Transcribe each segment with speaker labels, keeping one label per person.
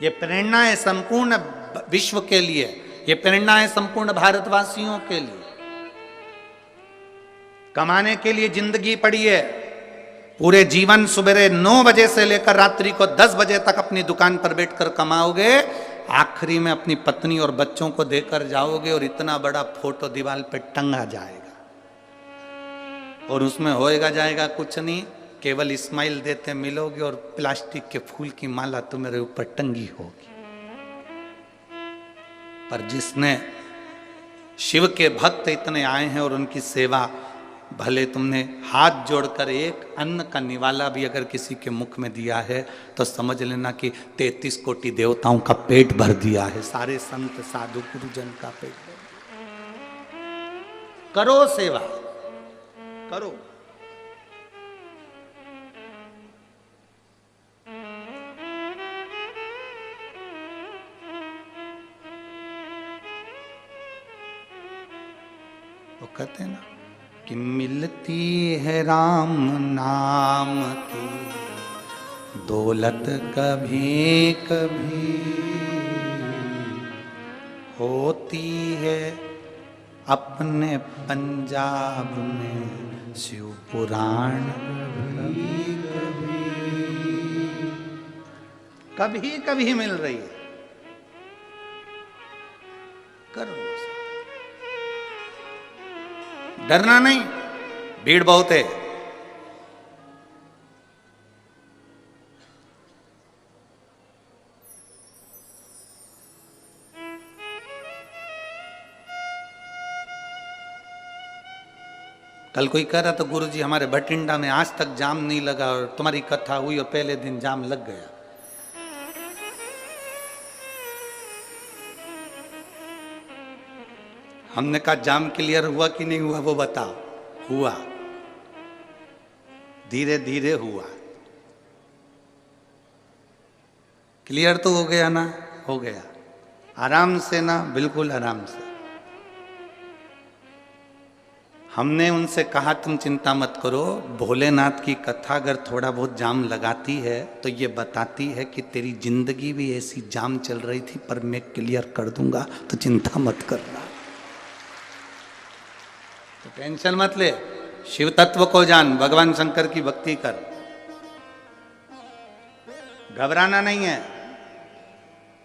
Speaker 1: ये प्रेरणा है संपूर्ण विश्व के लिए, ये प्रेरणा है संपूर्ण भारतवासियों के लिए। कमाने के लिए जिंदगी पड़ी है, पूरे जीवन सुबह 9 बजे से लेकर रात्रि को 10 बजे तक अपनी दुकान पर बैठकर कमाओगे, आखिरी में अपनी पत्नी और बच्चों को देकर जाओगे और इतना बड़ा फोटो दीवार पे टंगा जाएगा और उसमें होएगा जाएगा कुछ नहीं, केवल स्माइल देते मिलोगे और प्लास्टिक के फूल की माला तुम्हारे ऊपर टंगी होगी। पर जिसने शिव के भक्त इतने आए हैं और उनकी सेवा, भले तुमने हाथ जोड़कर एक अन्न का निवाला भी अगर किसी के मुख में दिया है तो समझ लेना कि 33 कोटि देवताओं का पेट भर दिया है, सारे संत साधु गुरुजन का पेट भर दिया। करो सेवा, करो। वो कहते हैं ना कि मिलती है राम नाम की दौलत कभी कभी, होती है अपने पंजाब में शिव पुराण कभी कभी मिल रही है। करो, डरना नहीं, भीड़ बहुत है। कल कोई कह रहा था गुरुजी हमारे भटिंडा में आज तक जाम नहीं लगा और तुम्हारी कथा हुई और पहले दिन जाम लग गया। हमने कहा जाम क्लियर हुआ कि नहीं हुआ वो बताओ। हुआ, धीरे धीरे हुआ। क्लियर तो हो गया ना? हो गया। आराम से ना, बिल्कुल आराम से। हमने उनसे कहा तुम चिंता मत करो, भोलेनाथ की कथा अगर थोड़ा बहुत जाम लगाती है तो ये बताती है कि तेरी जिंदगी भी ऐसी जाम चल रही थी पर मैं क्लियर कर दूंगा, तो चिंता मत करना। तो टेंशन मत ले, शिव तत्व को जान, भगवान शंकर की भक्ति कर, घबराना नहीं है।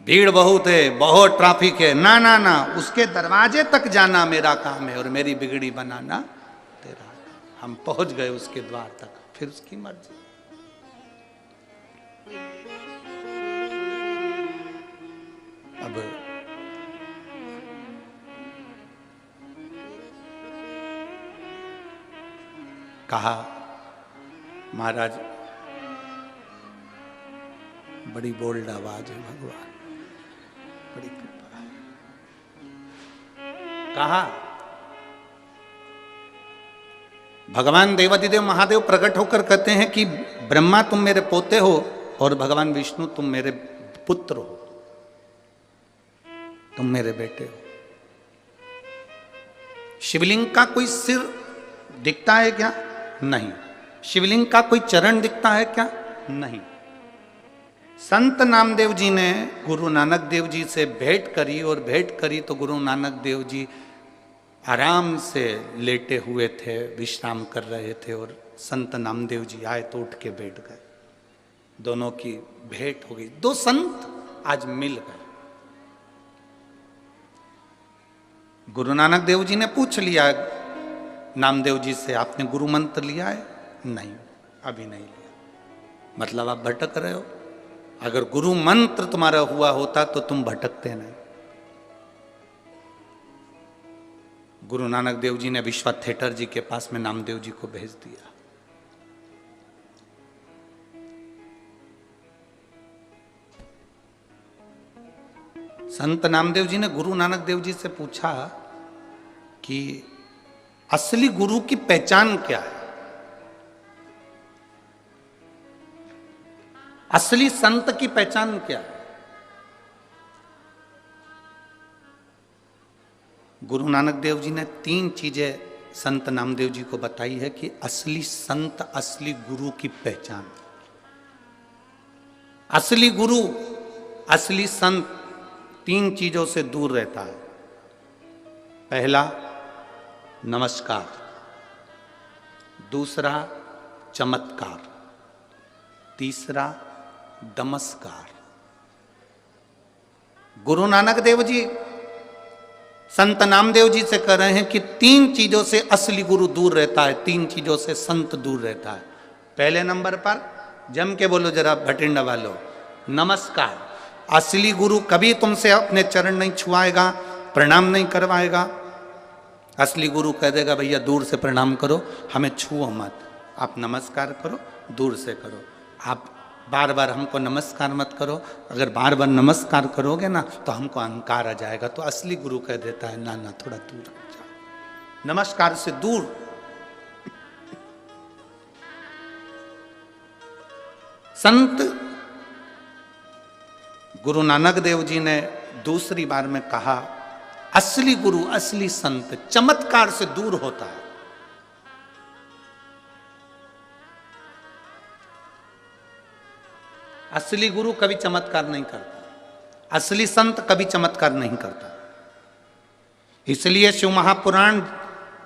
Speaker 1: भीड़ बहुत है, बहुत ट्रैफिक है, ना ना ना, उसके दरवाजे तक जाना मेरा काम है और मेरी बिगड़ी बनाना तेरा। हम पहुंच गए उसके द्वार तक, फिर उसकी मर्जी। अब कहा महाराज बड़ी बोल्ड आवाज है, भगवान बड़ी कृपा है। कहा भगवान देवाधिदेव महादेव प्रकट होकर कहते हैं कि ब्रह्मा तुम मेरे पोते हो और भगवान विष्णु तुम मेरे पुत्र हो, तुम मेरे बेटे हो। शिवलिंग का कोई सिर दिखता है क्या? नहीं। शिवलिंग का कोई चरण दिखता है क्या? नहीं। संत नामदेव जी ने गुरु नानक देव जी से भेंट करी और भेंट करी तो गुरु नानक देव जी आराम से लेटे हुए थे, विश्राम कर रहे थे और संत नामदेव जी आए तो उठ के बैठ गए। दोनों की भेंट हो गई, दो संत आज मिल गए। गुरु नानक देव जी ने पूछ लिया नामदेव जी से, आपने गुरु मंत्र लिया है? नहीं, अभी नहीं लिया। मतलब आप भटक रहे हो। अगर गुरु मंत्र तुम्हारा हुआ होता तो तुम भटकते नहीं। गुरु नानक देव जी ने विश्वा थिएटर जी के पास में नामदेव जी को भेज दिया। संत नामदेव जी ने गुरु नानक देव जी से पूछा कि असली गुरु की पहचान क्या है, असली संत की पहचान क्या है? गुरु नानक देव जी ने 3 चीजें संत नामदेव जी को बताई है कि असली संत, असली गुरु की पहचान। असली गुरु असली संत 3 चीजों से दूर रहता है। पहला नमस्कार, दूसरा चमत्कार, तीसरा दमस्कार। गुरु नानक देव जी संत नामदेव जी से कह रहे हैं कि 3 चीजों से असली गुरु दूर रहता है, 3 चीजों से संत दूर रहता है। पहले नंबर पर जम के बोलो जरा भटिंडा वालों, नमस्कार। असली गुरु कभी तुमसे अपने चरण नहीं छुआएगा, प्रणाम नहीं करवाएगा। असली गुरु कह देगा भैया दूर से प्रणाम करो, हमें छुओ मत, आप नमस्कार करो, दूर से करो। आप बार बार हमको नमस्कार मत करो, अगर बार बार नमस्कार करोगे ना तो हमको अहंकार आ जाएगा। तो असली गुरु कह देता है ना ना, थोड़ा दूर हट जाओ, नमस्कार से दूर। संत गुरु नानक देव जी ने दूसरी बार में कहा, असली गुरु, असली संत चमत्कार से दूर होता है। असली गुरु कभी चमत्कार नहीं करता, असली संत कभी चमत्कार नहीं करता। इसलिए शिव महापुराण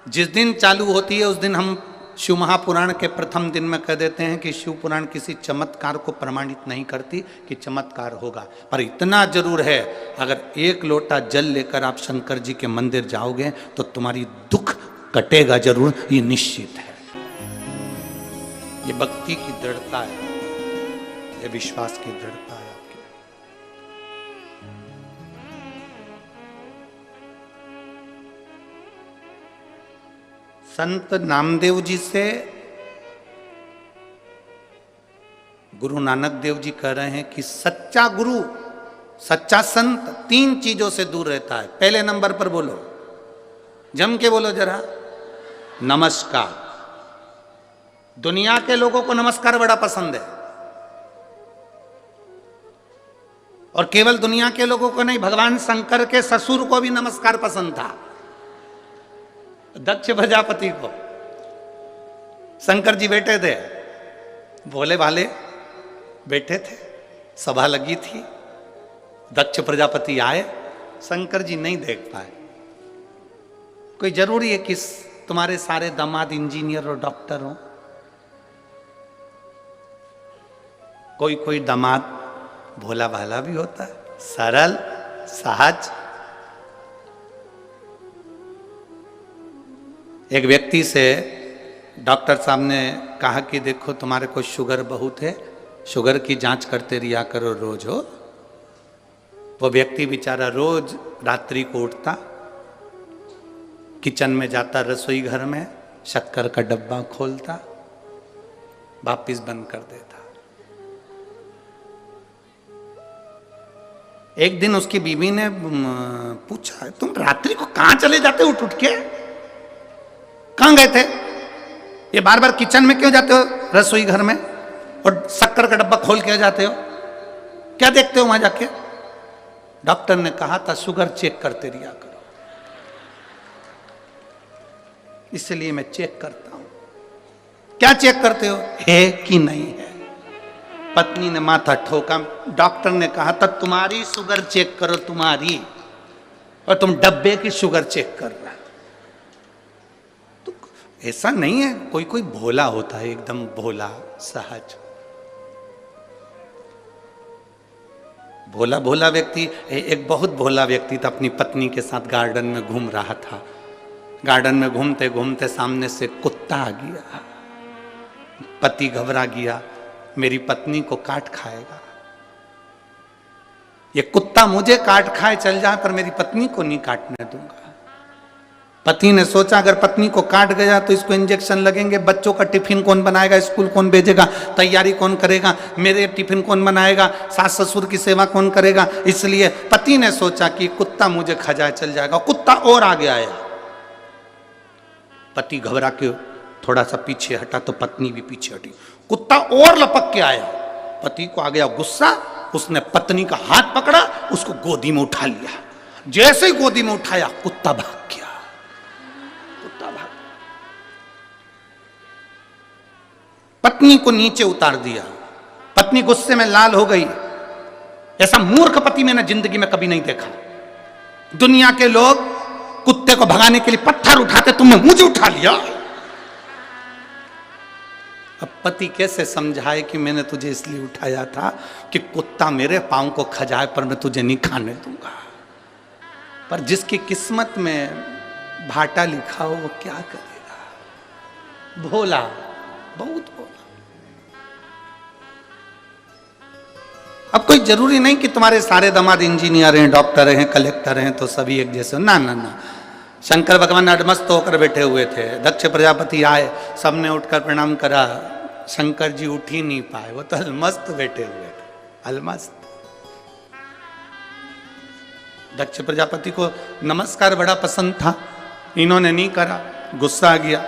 Speaker 1: जिस दिन चालू होती है उस दिन हम शिव महापुराण के प्रथम दिन में कह देते हैं कि शिव पुराण किसी चमत्कार को प्रमाणित नहीं करती कि चमत्कार होगा। पर इतना जरूर है, अगर 1 लोटा जल लेकर आप शंकर जी के मंदिर जाओगे तो तुम्हारी दुख कटेगा जरूर, ये निश्चित है। ये भक्ति की दृढ़ता है, ये विश्वास की दृढ़ता है आपकी। संत नामदेव जी से गुरु नानक देव जी कह रहे हैं कि सच्चा गुरु, सच्चा संत 3 चीजों से दूर रहता है। पहले नंबर पर बोलो, जम के बोलो जरा, नमस्कार। दुनिया के लोगों को नमस्कार बड़ा पसंद है, और केवल दुनिया के लोगों को नहीं, भगवान शंकर के ससुर को भी नमस्कार पसंद था, दक्ष प्रजापति को। शंकर जी बैठे थे, भोले भाले बैठे थे, सभा लगी थी, दक्ष प्रजापति आए, शंकर जी नहीं देख पाए। कोई जरूरी है कि तुम्हारे सारे दामाद इंजीनियर और डॉक्टर हो? कोई कोई दामाद भोला भाला भी होता है, सरल सहज। एक व्यक्ति से डॉक्टर साहब ने कहा कि देखो तुम्हारे को शुगर बहुत है, शुगर की जांच करते रिया करो रोज हो। वो व्यक्ति बेचारा रोज रात्रि को उठता, किचन में जाता, रसोई घर में शक्कर का डब्बा खोलता, वापिस बंद कर देता। एक दिन उसकी बीवी ने पूछा, तुम रात्रि को कहां चले जाते हो उठ उठ के? कहां गए थे? ये बार बार किचन में क्यों जाते हो, रसोई घर में, और शक्कर का डब्बा खोल के जाते हो? क्या देखते हो वहां जाके? डॉक्टर ने कहा था शुगर चेक करते रिया करो, इसलिए मैं चेक करता हूं। क्या चेक करते हो? है कि नहीं है? पत्नी ने माथा ठोका। डॉक्टर ने कहा था तुम्हारी शुगर चेक करो, तुम्हारी, और तुम डब्बे की शुगर चेक कर रहा। तो ऐसा नहीं है, कोई कोई भोला होता है, एकदम भोला सहज भोला भोला व्यक्ति। एक बहुत भोला व्यक्ति था, अपनी पत्नी के साथ गार्डन में घूम रहा था। गार्डन में घूमते घूमते सामने से कुत्ता आ गया। पति घबरा गया, मेरी पत्नी को काट खाएगा, ये कुत्ता मुझे काट खाए चल जाए पर मेरी पत्नी को नहीं काटने दूंगा। पति ने सोचा अगर पत्नी को काट गया तो इसको इंजेक्शन लगेंगे, बच्चों का टिफिन कौन बनाएगा, स्कूल कौन भेजेगा, तैयारी कौन करेगा, मेरे टिफिन कौन बनाएगा, सास ससुर की सेवा कौन करेगा। इसलिए पति ने सोचा कि कुत्ता मुझे खा जाए चल जाएगा। कुत्ता और आगे आया, पति घबरा के थोड़ा सा पीछे हटा तो पत्नी भी पीछे हटी। कुत्ता और लपक के आया, पति को आ गया गुस्सा, उसने पत्नी का हाथ पकड़ा, उसको गोदी में उठा लिया। जैसे ही गोदी में उठाया कुत्ता भाग गया। कुत्ता भाग, पत्नी को नीचे उतार दिया। पत्नी गुस्से में लाल हो गई। ऐसा मूर्ख पति मैंने जिंदगी में कभी नहीं देखा। दुनिया के लोग कुत्ते को भगाने के लिए पत्थर उठाते, तुमने मुझे उठा लिया। अब पति कैसे समझाए कि मैंने तुझे इसलिए उठाया था कि कुत्ता मेरे पांव को खजाए, पर मैं तुझे नहीं खाने दूंगा। पर जिसकी किस्मत में भाटा लिखा हो वो क्या करेगा। भोला, बहुत भोला। अब कोई जरूरी नहीं कि तुम्हारे सारे दामाद इंजीनियर हैं, डॉक्टर हैं, कलेक्टर हैं तो सभी एक जैसे। ना ना ना, शंकर भगवान अडमस्त होकर बैठे हुए थे। दक्ष प्रजापति आए, सबने उठकर प्रणाम करा। शंकर जी उठ ही नहीं पाए, वो तो अलमस्त बैठे हुए थे, अलमस्त। दक्ष प्रजापति को नमस्कार बड़ा पसंद था, इन्होंने नहीं करा, गुस्सा आ गया।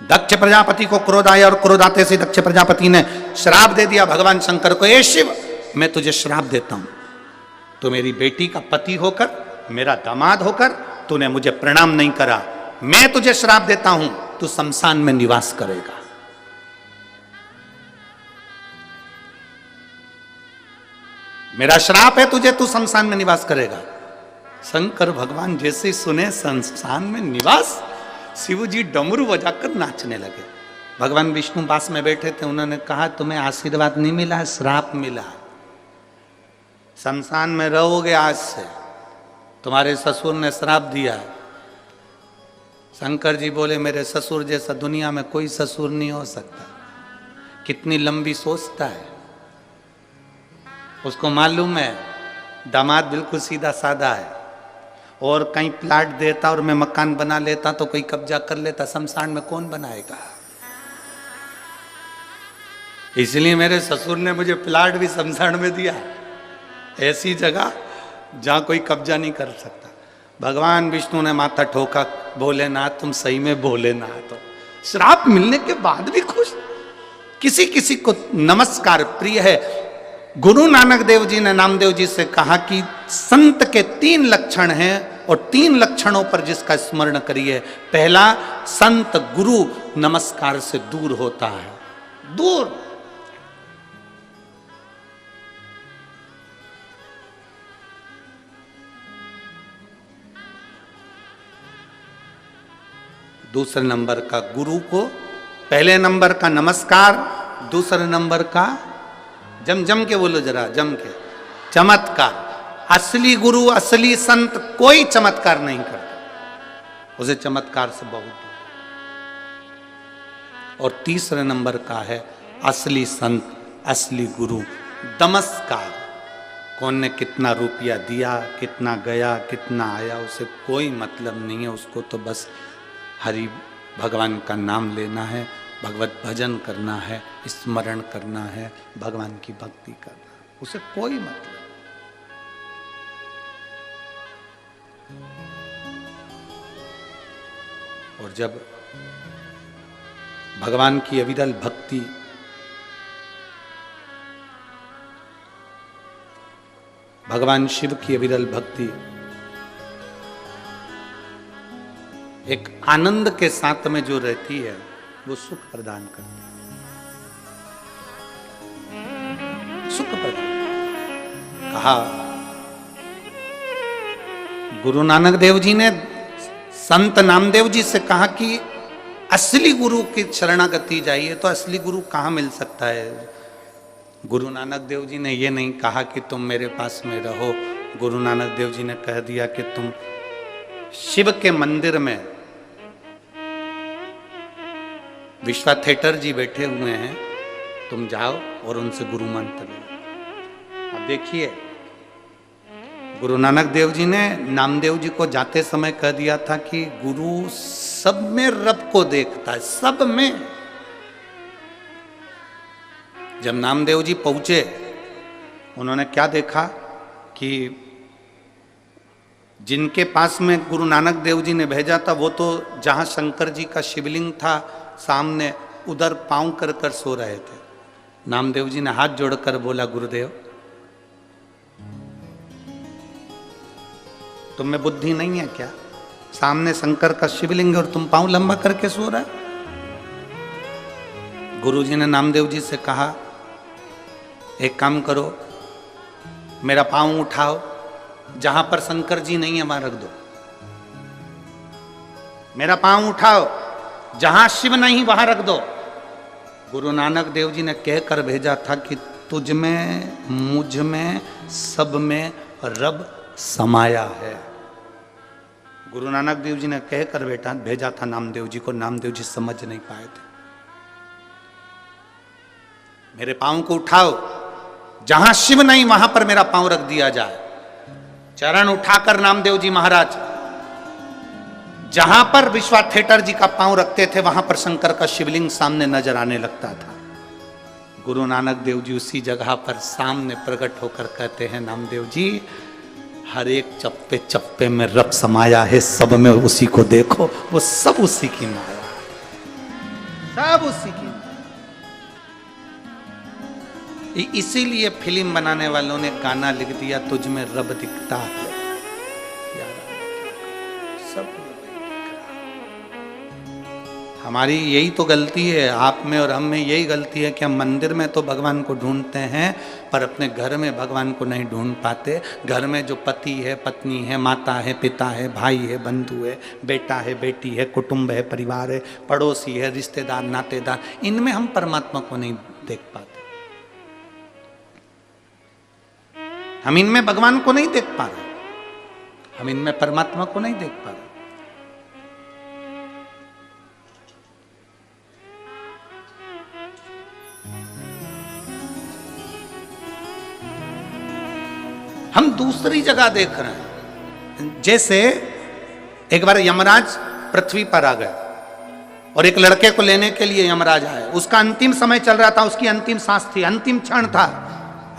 Speaker 1: दक्ष प्रजापति को क्रोध आया और क्रोध आते से दक्ष प्रजापति ने श्राप दे दिया भगवान शंकर को। ए शिव, मैं तुझे श्राप देता हूं, तो मेरी बेटी का पति होकर, मेरा दामाद होकर तूने मुझे प्रणाम नहीं करा। मैं तुझे श्राप देता हूं, तू शमशान में निवास करेगा। मेरा श्राप है तुझे, तू शमशान में निवास करेगा। शंकर भगवान जैसे ही सुने शमशान में निवास, शिव जी डमरू बजाकर नाचने लगे। भगवान विष्णु पास में बैठे थे, उन्होंने कहा तुम्हें आशीर्वाद नहीं मिला, श्राप मिला। शमशान में रहोगे आज से, तुम्हारे ससुर ने श्राप दिया। शंकर जी बोले मेरे ससुर जैसा दुनिया में कोई ससुर नहीं हो सकता। कितनी लंबी सोचता है, उसको मालूम है दामाद बिल्कुल सीधा साधा है, और कहीं प्लाट देता और मैं मकान बना लेता तो कोई कब्जा कर लेता, शमशान में कौन बनाएगा। इसलिए मेरे ससुर ने मुझे प्लाट भी शमशान में दिया, ऐसी जगह जहां कोई कब्जा नहीं कर सकता। भगवान विष्णु ने माथा ठोका, भोलेनाथ तुम सही में भोलेनाथ हो। श्राप मिलने के बाद भी खुश। किसी किसी को नमस्कार प्रिय है। गुरु नानक देव जी ने नामदेव जी से कहा कि संत के 3 लक्षण हैं और 3 लक्षणों पर जिसका स्मरण करिए। पहला, संत गुरु नमस्कार से दूर होता है, दूर। दूसरे नंबर का गुरु को, पहले नंबर का नमस्कार, दूसरे नंबर का जम जम के बोलो जरा, जम के, चमत्कार। असली गुरु, असली संत कोई चमत्कार नहीं करता, उसे चमत्कार से बहुत दूर। और तीसरे नंबर का है असली संत, असली गुरु नमस्कार। कौन ने कितना रुपया दिया, कितना गया, कितना आया, उसे कोई मतलब नहीं है। उसको तो बस हरि भगवान का नाम लेना है, भगवत भजन करना है, स्मरण करना है, भगवान की भक्ति करना है, उसे कोई मतलब। और जब भगवान की अविरल भक्ति, भगवान शिव की अविरल भक्ति एक आनंद के साथ में जो रहती है, वो सुख प्रदान करती है, सुख प्रदान। कहा गुरु नानक देव जी ने संत नामदेव जी से कहा कि असली गुरु की शरणागति जाइए। तो असली गुरु कहाँ मिल सकता है? गुरु नानक देव जी ने ये नहीं कहा कि तुम मेरे पास में रहो। गुरु नानक देव जी ने कह दिया कि तुम शिव के मंदिर में, विश्वा थिएटर जी बैठे हुए हैं, तुम जाओ और उनसे गुरु मंत्र लो। अब देखिए, गुरु नानक देव जी ने नामदेव जी को जाते समय कह दिया था कि गुरु सब में रब को देखता है, सब में। जब नामदेव जी पहुंचे, उन्होंने क्या देखा कि जिनके पास में गुरु नानक देव जी ने भेजा था, वो तो जहां शंकर जी का शिवलिंग था सामने, उधर पांव कर कर सो रहे थे। नामदेव जी ने हाथ जोड़कर बोला, गुरुदेव तुम में बुद्धि नहीं है क्या? सामने शंकर का शिवलिंग और तुम पांव लंबा करके सो रहा है। गुरु जी ने नामदेव जी से कहा, एक काम करो, मेरा पांव उठाओ, जहां पर शंकर जी नहीं है वहां रख दो। मेरा पांव उठाओ, जहां शिव नहीं वहां रख दो। गुरु नानक देव जी ने कहकर भेजा था कि तुझ में, मुझ में, सब में रब समाया है। गुरु नानक देव जी ने कहकर भेजा था नामदेव जी को। नामदेव जी समझ नहीं पाए थे। मेरे पांव को उठाओ, जहां शिव नहीं वहां पर मेरा पांव रख दिया जाए। चरण उठाकर नामदेव जी महाराज जहां पर विश्वाथेटर जी का पांव रखते थे वहां पर शंकर का शिवलिंग सामने नजर आने लगता था। गुरु नानक देव जी उसी जगह पर सामने प्रकट होकर कहते हैं, नामदेव जी हर एक चप्पे चप्पे में रब समाया है, सब में उसी को देखो, वो सब उसी की माया है, सब उसी की माया। इसीलिए फिल्म बनाने वालों ने गाना लिख दिया, तुझ में रब दिखता है। सब हमारी यही तो गलती है, आप में और हम में यही गलती है कि हम मंदिर में तो भगवान को ढूंढते हैं पर अपने घर में भगवान को नहीं ढूंढ पाते। घर में जो पति है, पत्नी है, माता है, पिता है, भाई है, बंधु है, बेटा है, बेटी है, कुटुंब है, परिवार है, पड़ोसी है, रिश्तेदार, नातेदार, इनमें हम परमात्मा को नहीं देख पाते। हम इनमें भगवान को नहीं देख पा रहे, हम इनमें परमात्मा को नहीं देख पा रहे। हम दूसरी जगह देख रहे हैं। जैसे एक बार यमराज पृथ्वी पर आ गए और एक लड़के को लेने के लिए यमराज आए। उसका अंतिम समय चल रहा था, उसकी अंतिम सांस थी, अंतिम क्षण था,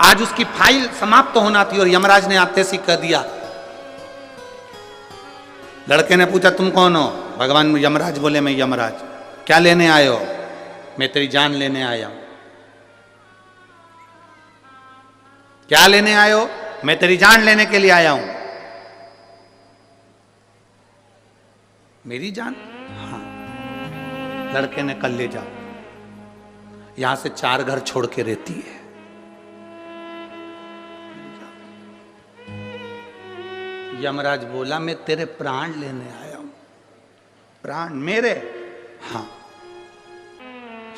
Speaker 1: आज उसकी फाइल समाप्त होना थी और यमराज ने आते ही कह दिया। लड़के ने पूछा तुम कौन हो? भगवान यमराज बोले मैं यमराज। क्या लेने आए हो? मैं तेरी जान लेने आया हूं। क्या लेने आए हो? मैं तेरी जान लेने के लिए आया हूं। मेरी जान? हाँ। लड़के ने कल ले जाओ, यहां से 4 घर छोड़ के रहती है। यमराज बोला मैं तेरे प्राण लेने आया हूं। प्राण मेरे? हाँ।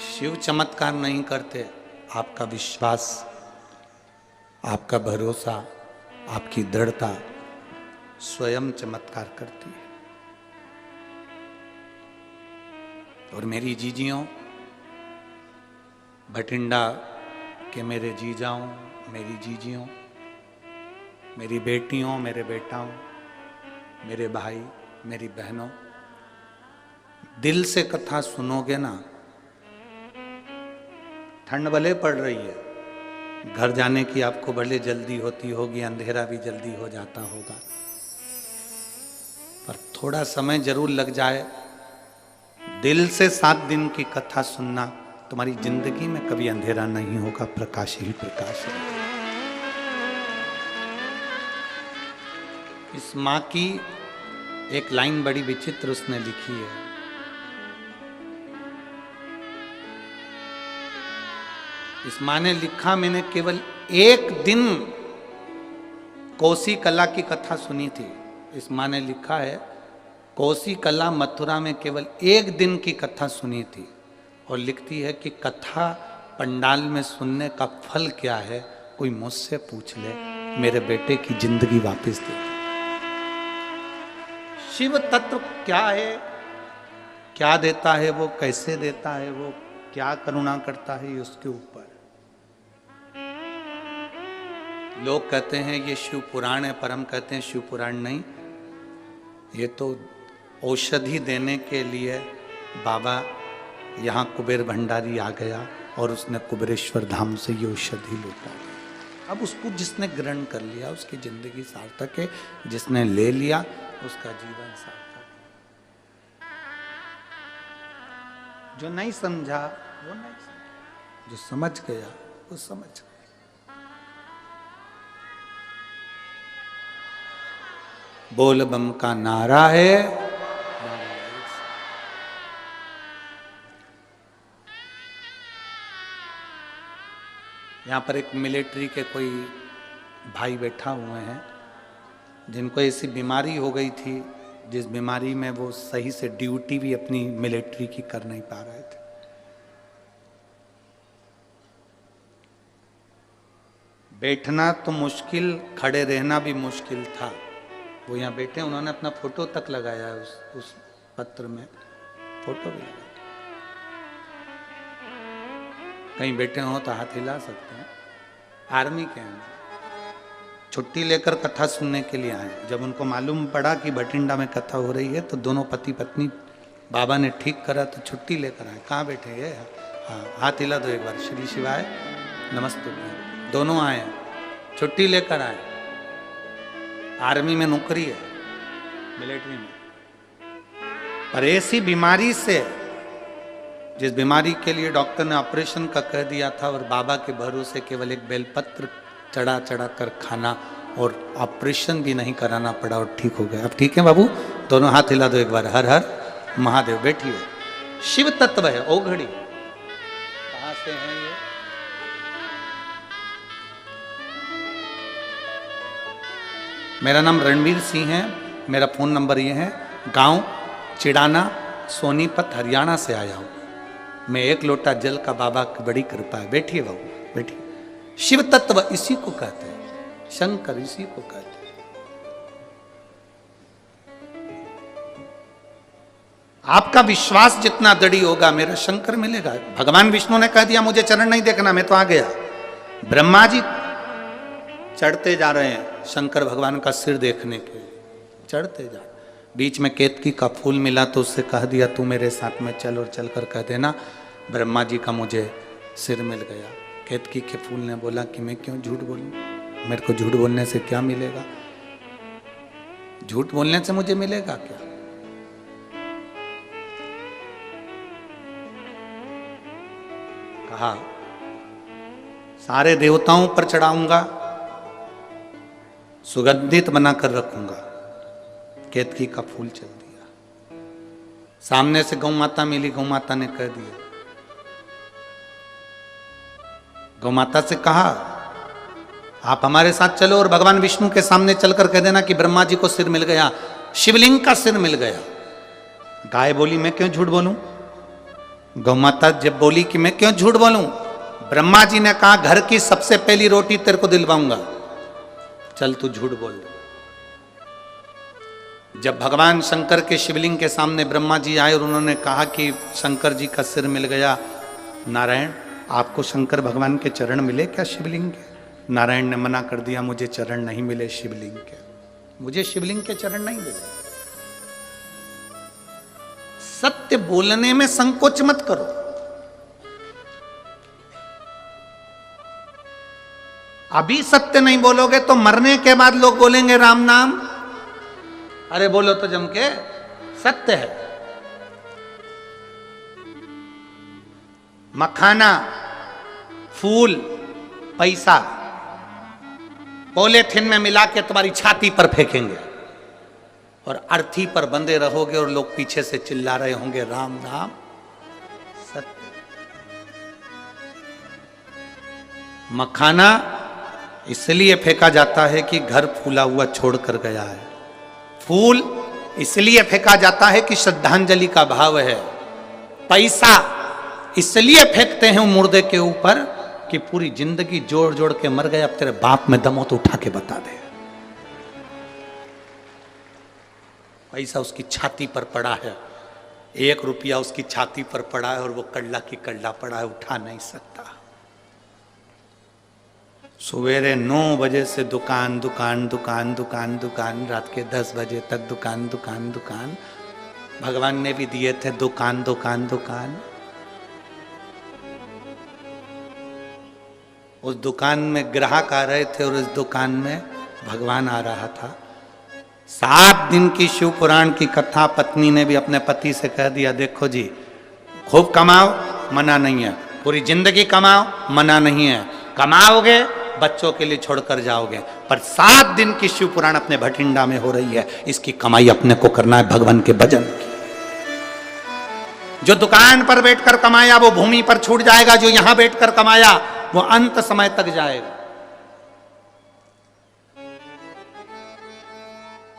Speaker 1: शिव चमत्कार नहीं करते, आपका विश्वास, आपका भरोसा, आपकी दृढ़ता स्वयं चमत्कार करती है। और मेरी जीजियों, भटिंडा के मेरे जीजाओं, मेरी जीजियों, मेरी बेटियों, मेरे बेटाओं, मेरे भाई, मेरी बहनों, दिल से कथा सुनोगे ना, ठंड भले पड़ रही है, घर जाने की आपको भले जल्दी होती होगी, अंधेरा भी जल्दी हो जाता होगा, पर थोड़ा समय जरूर लग जाए, दिल से 7 दिन की कथा सुनना, तुम्हारी जिंदगी में कभी अंधेरा नहीं होगा, प्रकाश ही प्रकाश है। इस माँ की एक लाइन बड़ी विचित्र उसने लिखी है। इस माँ ने लिखा, मैंने केवल 1 दिन कोसी कला की कथा सुनी थी। इस माँ ने लिखा है, कोसी कला मथुरा में केवल 1 दिन की कथा सुनी थी, और लिखती है कि कथा पंडाल में सुनने का फल क्या है, कोई मुझसे पूछ ले, मेरे बेटे की जिंदगी वापस दे। शिव तत्व क्या है, क्या देता है वो, कैसे देता है वो, क्या करुणा करता है, ये उसके ऊपर। लोग कहते हैं ये शिव पुराण है, पर हम कहते हैं शिव पुराण नहीं, ये तो औषधि देने के लिए बाबा यहाँ कुबेर भंडारी आ गया और उसने कुबेरेश्वर धाम से ये औषधि लूटा। अब उसको जिसने ग्रहण कर लिया उसकी जिंदगी सार्थक है, जिसने ले लिया उसका जीवन सार्थक। जो नहीं समझा वो नहीं समझा, जो समझ गया वो समझ गया। बोल बम का नारा है, यहाँ पर एक मिलिट्री के कोई भाई बैठा हुए हैं जिनको ऐसी बीमारी हो गई थी जिस बीमारी में वो सही से ड्यूटी भी अपनी मिलिट्री की कर नहीं पा रहे थे। बैठना तो मुश्किल, खड़े रहना भी मुश्किल था। वो यहाँ बैठे, उन्होंने अपना फोटो तक लगाया है उस पत्र में, फोटो भी लगाया। कहीं बैठे हो तो हाथ हिला सकते हैं। आर्मी के हैं, छुट्टी लेकर कथा सुनने के लिए आए। जब उनको मालूम पड़ा कि भटिंडा में कथा हो रही है तो दोनों पति पत्नी बाबा ने ठीक करा तो छुट्टी लेकर आए। कहाँ बैठे ये? हाँ, हाथ हिला दो एक बार। श्री शिवाय नमस्ते। दोनों आए, छुट्टी लेकर आए। आर्मी में नौकरी है, मिलिट्री में, पर ऐसी बीमारी से जिस बीमारी के लिए डॉक्टर ने ऑपरेशन का कह दिया था और बाबा के भरोसे केवल एक बेलपत्र चढ़ा चढ़ा कर खाना और ऑपरेशन भी नहीं कराना पड़ा और ठीक हो गया। अब ठीक है बाबू? दोनों हाथ हिला दो एक बार। हर हर महादेव। बैठिए। शिव तत्व है ओघड़ी। कहां से है ये? मेरा नाम रणवीर सिंह है। मेरा फोन नंबर ये है। गांव चिड़ाना, सोनीपत, हरियाणा से आया हूं। मैं एक लोटा जल का बाबा की बड़ी कृपा है। बैठिए बाबू, बैठिए। शिव तत्व इसी को कहते हैं, शंकर इसी को कहते हैं। आपका विश्वास जितना दृढ़ होगा मेरा शंकर मिलेगा। भगवान विष्णु ने कह दिया मुझे चरण नहीं देखना, मैं तो आ गया। ब्रह्मा जी चढ़ते जा रहे हैं शंकर भगवान का सिर देखने के लिए, चढ़ते जा। बीच में केतकी का फूल मिला तो उससे कह दिया तू मेरे साथ में चल और चलकर कह देना ब्रह्मा जी का मुझे सिर मिल गया। केतकी के फूल ने बोला कि मैं क्यों झूठ बोलूं, मेरे को झूठ बोलने से क्या मिलेगा? झूठ बोलने से मुझे मिलेगा क्या? कहा सारे देवताओं पर चढ़ाऊंगा, सुगंधित बनाकर रखूंगा। केतकी का फूल चल दिया। सामने से गौ माता मिली, गौ माता ने कह दिया, गौ माता से कहा आप हमारे साथ चलो और भगवान विष्णु के सामने चलकर कह देना कि ब्रह्मा जी को सिर मिल गया, शिवलिंग का सिर मिल गया। गाय बोली मैं क्यों झूठ बोलूं? गौ माता जब बोली कि मैं क्यों झूठ बोलूं, ब्रह्मा जी ने कहा घर की सबसे पहली रोटी तेरे को दिलवाऊंगा, चल तू झूठ बोल दे। जब भगवान शंकर के शिवलिंग के सामने ब्रह्मा जी आए और उन्होंने कहा कि शंकर जी का सिर मिल गया, नारायण आपको शंकर भगवान के चरण मिले क्या शिवलिंग के? नारायण ने मना कर दिया, मुझे चरण नहीं मिले शिवलिंग के, मुझे शिवलिंग के चरण नहीं मिले। सत्य बोलने में संकोच मत करो। अभी सत्य नहीं बोलोगे तो मरने के बाद लोग बोलेंगे राम नाम। अरे बोलो तो जम के, सत्य है। मखाना, फूल, पैसा पॉलीथिन में मिला के तुम्हारी छाती पर फेंकेंगे और अर्थी पर बंधे रहोगे और लोग पीछे से चिल्ला रहे होंगे राम राम। सत्य। मखाना इसलिए फेंका जाता है कि घर फूला हुआ छोड़कर गया है। फूल इसलिए फेंका जाता है कि श्रद्धांजलि का भाव है। पैसा इसलिए फेंकते हैं मुर्दे के ऊपर कि पूरी जिंदगी जोड़ जोड़ के मर गए, अब तेरे बाप में दम हो तो उठा के बता दे। पैसा उसकी छाती पर पड़ा है, 1 रुपया उसकी छाती पर पड़ा है और वो कल्ला की कल्ला पड़ा है, उठा नहीं सकता। सवेरे 9 बजे से दुकान दुकान दुकान दुकान दुकान, रात के 10 बजे तक दुकान दुकान दुकान। भगवान ने भी दिए थे दुकान दुकान दुकान। उस दुकान में ग्राहक आ रहे थे और उस दुकान में भगवान आ रहा था। 7 दिन की शिव पुराण की कथा पत्नी ने भी अपने पति से कह दिया, देखो जी खूब कमाओ मना नहीं है, पूरी जिंदगी कमाओ मना नहीं है, कमाओगे बच्चों के लिए छोड़कर जाओगे, पर 7 दिन की शिव पुराण अपने भटिंडा में हो रही है, इसकी कमाई अपने को करना है भगवान के भजन की। जो दुकान पर बैठकर कमाया वो भूमि पर छूट जाएगा, जो यहां बैठकर कमाया वो अंत समय तक जाएगा।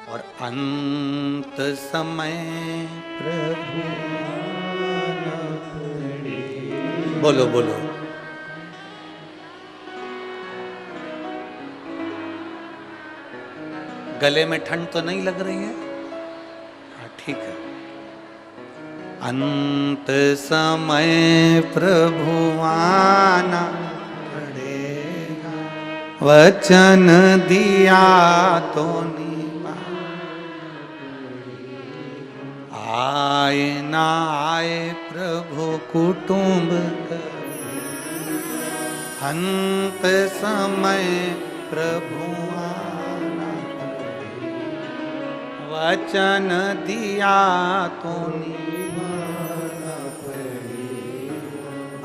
Speaker 1: और अंत समय प्रभु बोलो बोलो, गले में ठंड तो नहीं लग रही है? हाँ ठीक है। अंत समय प्रभु आना पड़ेगा, वचन दिया तो निभा, आए ना आए प्रभु कुटुंब अंत समय प्रभु आना पड़ेगा, वचन दिया तो निभाना पड़ेगा।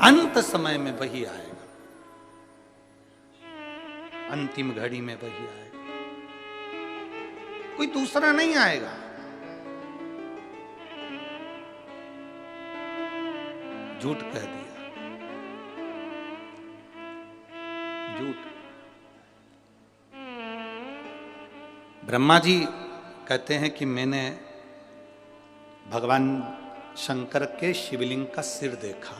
Speaker 1: अंत समय में वही आएगा, अंतिम घड़ी में वही आएगा, कोई दूसरा नहीं आएगा। झूठ कह दिया, झूठ। ब्रह्मा जी कहते हैं कि मैंने भगवान शंकर के शिवलिंग का सिर देखा।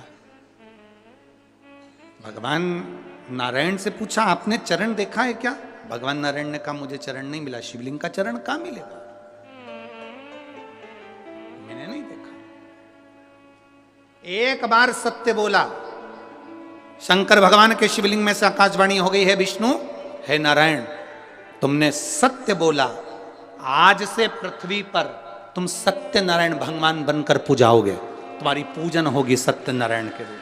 Speaker 1: भगवान नारायण से पूछा आपने चरण देखा है क्या? भगवान नारायण ने कहा मुझे चरण नहीं मिला, शिवलिंग का चरण कहां मिलेगा, मैंने नहीं देखा। एक बार सत्य बोला, शंकर भगवान के शिवलिंग में से आकाशवाणी हो गई है, विष्णु है नारायण तुमने सत्य बोला, आज से पृथ्वी पर तुम सत्य नारायण भगवान बनकर पूजाओगे, तुम्हारी पूजन होगी सत्य नारायण के रूप।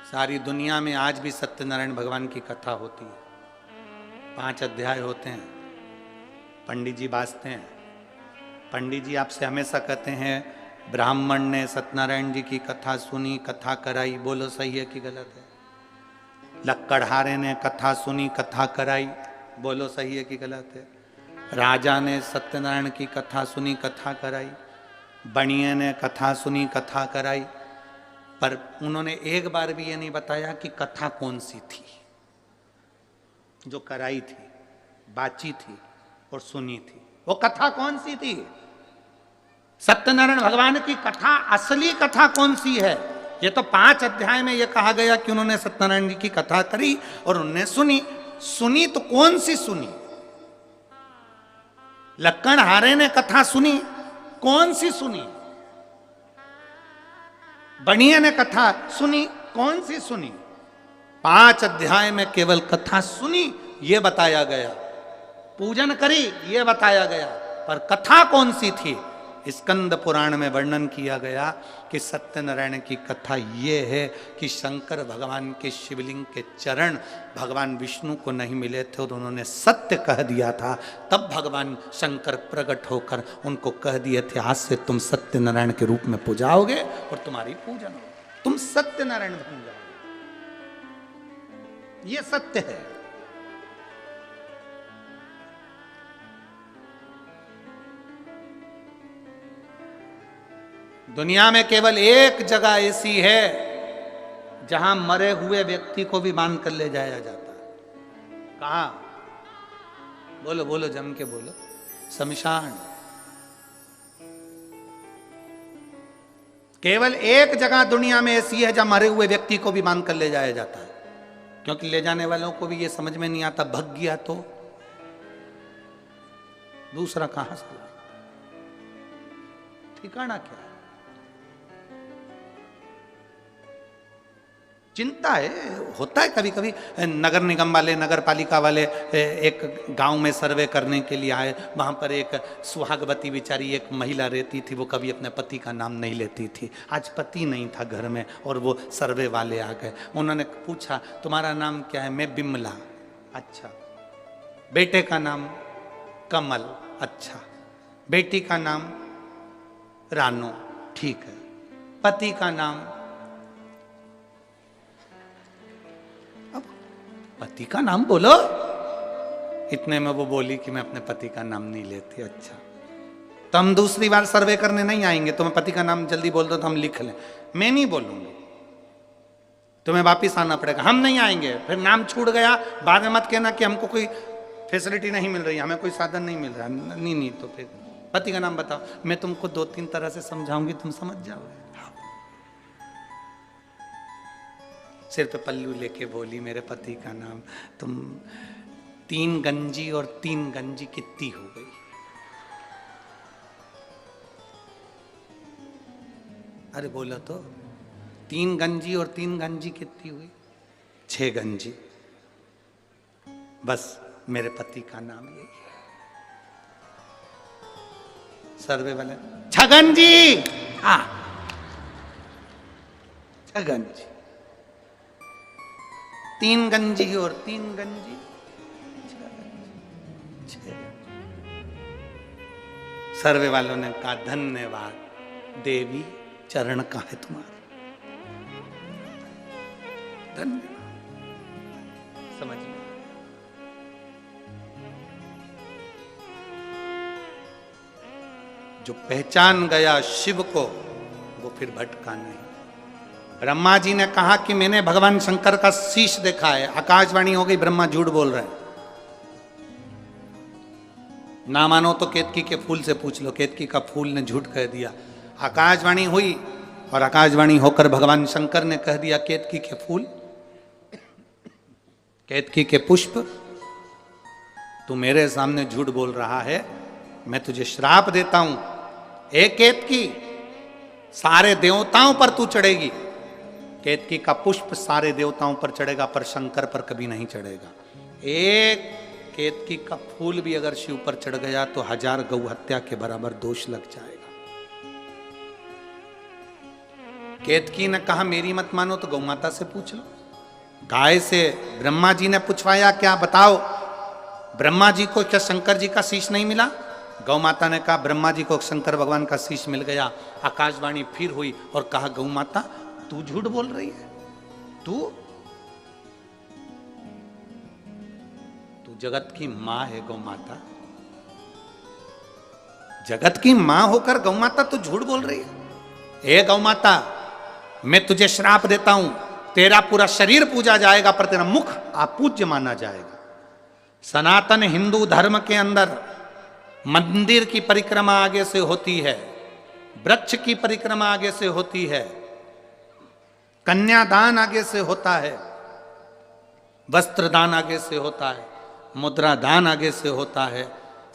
Speaker 1: सारी दुनिया में आज भी सत्यनारायण भगवान की कथा होती है, 5 अध्याय होते हैं, पंडित जी बाजते हैं। पंडित जी आपसे हमेशा कहते हैं ब्राह्मण ने सत्यनारायण जी की कथा सुनी, कथा कराई, बोलो सही है कि गलत है? लक्कड़हारे ने कथा सुनी, कथा कराई, बोलो सही है कि गलत है? राजा ने सत्यनारायण की कथा सुनी, कथा कराई, बनिए ने कथा सुनी, कथा कराई, पर उन्होंने एक बार भी ये नहीं बताया कि कथा कौन सी थी जो कराई थी, बाची थी और सुनी थी। वो कथा कौन सी थी? सत्यनारायण भगवान की कथा, असली कथा कौन सी है? ये तो 5 अध्याय में ये कहा गया कि उन्होंने सत्यनारायण जी की कथा करी और उन्होंने सुनी। सुनी तो कौन सी सुनी? लक्कड़हारे ने कथा सुनी, कौन सी सुनी? बनिए ने कथा सुनी, कौन सी सुनी? 5 अध्याय में केवल कथा सुनी ये बताया गया, पूजन करी ये बताया गया, पर कथा कौन सी थी? स्कंद पुराण में वर्णन किया गया कि सत्यनारायण की कथा ये है कि शंकर भगवान के शिवलिंग के चरण भगवान विष्णु को नहीं मिले थे और उन्होंने सत्य कह दिया था, तब भगवान शंकर प्रकट होकर उनको कह दिए थे आज से तुम सत्यनारायण के रूप में पूजाओगे और तुम्हारी पूजन होगी, तुम सत्यनारायण बन जाओगे। ये सत्य है। दुनिया में केवल एक जगह ऐसी है जहां मरे हुए व्यक्ति को भी बांध कर ले जाया जाता है। कहां? बोलो बोलो, जम के बोलो। शमशान। केवल एक जगह दुनिया में ऐसी है जहां मरे हुए व्यक्ति को भी बांध कर ले जाया जाता है, क्योंकि ले जाने वालों को भी यह समझ में नहीं आता, भग गया तो दूसरा कहां से लाए, ठिकाना क्या? चिंता है, होता है कभी कभी। नगर निगम वाले, नगर पालिका वाले एक गांव में सर्वे करने के लिए आए, वहां पर एक सुहागवती बेचारी एक महिला रहती थी, वो कभी अपने पति का नाम नहीं लेती थी। आज पति नहीं था घर में और वो सर्वे वाले आ गए, उन्होंने पूछा तुम्हारा नाम क्या है? मैं बिमला। अच्छा। बेटे का नाम? कमल। अच्छा। बेटी का नाम? रानो। ठीक है। पति का नाम? पति का नाम बोलो। इतने में वो बोली कि मैं अपने पति का नाम नहीं लेती। अच्छा, तो हम दूसरी बार सर्वे करने नहीं आएंगे। तुम्हें पति का नाम जल्दी बोल दो तो हम लिख लें, मैं नहीं बोलूंगी, तुम्हें वापिस आना पड़ेगा, हम नहीं आएंगे। फिर नाम छूट गया, बाद में मत कहना कि हमको कोई फैसिलिटी नहीं मिल रही, हमें कोई साधन नहीं मिल रहा। नहीं तो फिर पति का नाम बताओ, मैं तुमको 2-3 तरह से समझाऊंगी, तुम समझ जाओगे। सिर पे पल्लू लेके बोली मेरे पति का नाम, तुम 3 गंजी और 3 गंजी कितनी हो गई? अरे बोलो तो, 3 गंजी और 3 गंजी कितनी हुई? 6 गंजी। बस मेरे पति का नाम यही है। सर्वे वाले छगन जी, हाँ छगन जी, 3 गंजी और 3 गंजी, 6। सर्वे वालों ने कहा धन्यवाद देवी, चरण का है तुम्हारा, धन्यवाद। समझ में जो पहचान गया शिव को वो फिर भटका नहीं। ब्रह्मा जी ने कहा कि मैंने भगवान शंकर का शीश देखा है। आकाशवाणी हो गई, ब्रह्मा झूठ बोल रहे हैं। ना मानो तो केतकी के फूल से पूछ लो, केतकी का फूल ने झूठ कह दिया। आकाशवाणी हुई और आकाशवाणी होकर भगवान शंकर ने कह दिया केतकी के फूल, केतकी के पुष्प, तू मेरे सामने झूठ बोल रहा है, मैं तुझे श्राप देता हूं। एक केतकी, सारे देवताओं पर तू चढ़ेगी। केतकी का पुष्प सारे देवताओं पर चढ़ेगा, पर शंकर पर कभी नहीं चढ़ेगा। एक केतकी का फूल भी अगर शिव पर चढ़ गया तो 1000 गौ हत्या के बराबर दोष लग जाएगा। केतकी ने कहा मेरी मत मानो तो गौ माता से पूछ लो। गाय से ब्रह्मा जी ने पूछवाया, क्या बताओ ब्रह्मा जी को क्या शंकर जी का शीश नहीं मिला? गौ माता ने कहा ब्रह्मा जी को शंकर भगवान का शीश मिल गया। आकाशवाणी फिर हुई और कहा गौ माता तू झूठ बोल रही है, तू जगत की मां है। गौ माता जगत की मां होकर गौ माता तू झूठ बोल रही है। ए गौ माता, मैं तुझे श्राप देता हूं, तेरा पूरा शरीर पूजा जाएगा पर तेरा मुख अपूज्य माना जाएगा। सनातन हिंदू धर्म के अंदर मंदिर की परिक्रमा आगे से होती है, वृक्ष की परिक्रमा आगे से होती है, कन्यादान आगे से होता है, वस्त्र दान आगे से होता है, मुद्रा दान आगे से होता है,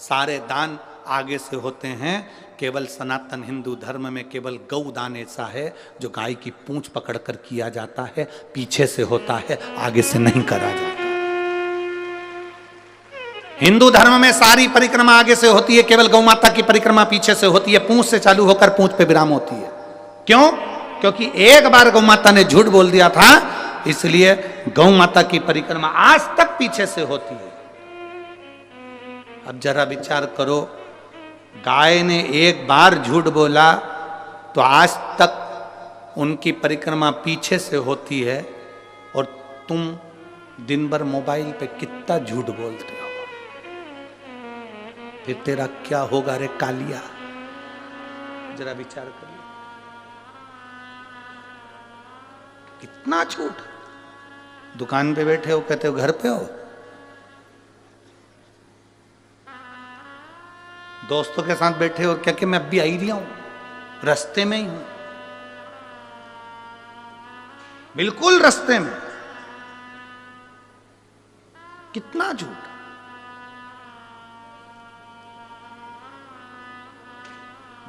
Speaker 1: सारे दान आगे से होते हैं। केवल सनातन हिंदू धर्म में केवल गौ दान ऐसा है जो गाय की पूंछ पकड़कर किया जाता है, पीछे से होता है, आगे से नहीं करा जाता। हिंदू धर्म में सारी परिक्रमा आगे से होती है, केवल गौ माता की परिक्रमा पीछे से होती है, पूंछ से चालू होकर पूंछ पे विराम होती है। क्यों? क्योंकि एक बार गौ माता ने झूठ बोल दिया था, इसलिए गौ माता की परिक्रमा आज तक पीछे से होती है। अब जरा विचार करो, गाय ने एक बार झूठ बोला तो आज तक उनकी परिक्रमा पीछे से होती है, और तुम दिन भर मोबाइल पे कितना झूठ बोलते हो, फिर तेरा क्या होगा रे कालिया? जरा विचार करिए, कितना झूठ। दुकान पे बैठे हो, कहते हो घर पे हो, दोस्तों के साथ बैठे हो, क्या कि मैं अभी आई रहा हूं, रास्ते में ही हूं, बिल्कुल रास्ते में। कितना झूठ।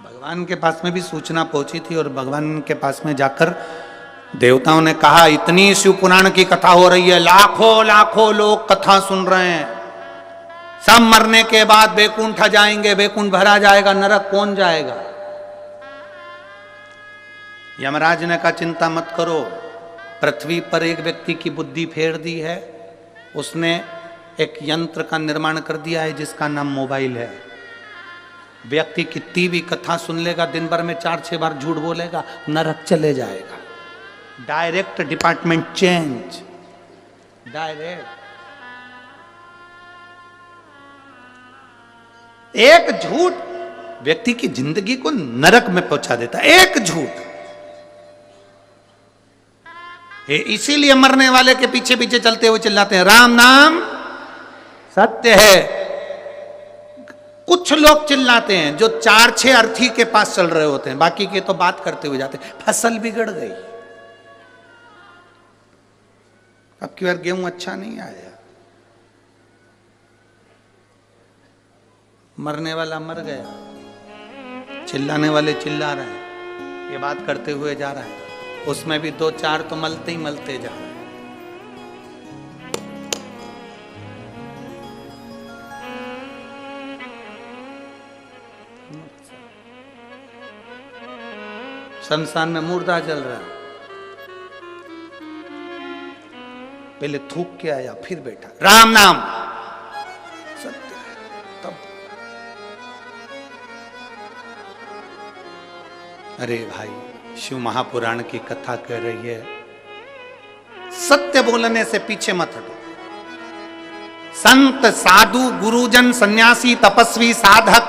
Speaker 1: भगवान के पास में भी सूचना पहुंची थी और भगवान के पास में जाकर देवताओं ने कहा इतनी शिव पुराण की कथा हो रही है, लाखों लाखों लोग कथा सुन रहे हैं, सब मरने के बाद बैकुंठ जाएंगे, बैकुंठ भरा जाएगा, नरक कौन जाएगा? यमराज ने कहा चिंता मत करो, पृथ्वी पर एक व्यक्ति की बुद्धि फेर दी है, उसने एक यंत्र का निर्माण कर दिया है जिसका नाम मोबाइल है। व्यक्ति कितनी भी कथा सुन लेगा, दिन भर में 4-6 बार झूठ बोलेगा, नरक चले जाएगा। Direct department change, direct. एक झूठ व्यक्ति की जिंदगी को नरक में पहुंचा देता है, एक झूठ। इसीलिए मरने वाले के पीछे पीछे चलते हुए चिल्लाते हैं राम नाम सत्य है। कुछ लोग चिल्लाते हैं जो 4-6 अर्थी के पास चल रहे होते हैं, बाकी के तो बात करते हुए जाते हैं, फसल बिगड़ गई, अब की बार गेहूं अच्छा नहीं आया, मरने वाला मर गया, चिल्लाने वाले चिल्ला रहे हैं, ये बात करते हुए जा रहा है, उसमें भी 2-4 तो मलते ही मलते जा रहे हैं। शमशान में मुर्दा जल रहा है, पहले थूक के आया फिर बैठा, राम नाम सत्य है। तब अरे भाई, शिव महापुराण की कथा कह रही है, सत्य बोलने से पीछे मत हटो। संत साधु गुरुजन सन्यासी तपस्वी साधक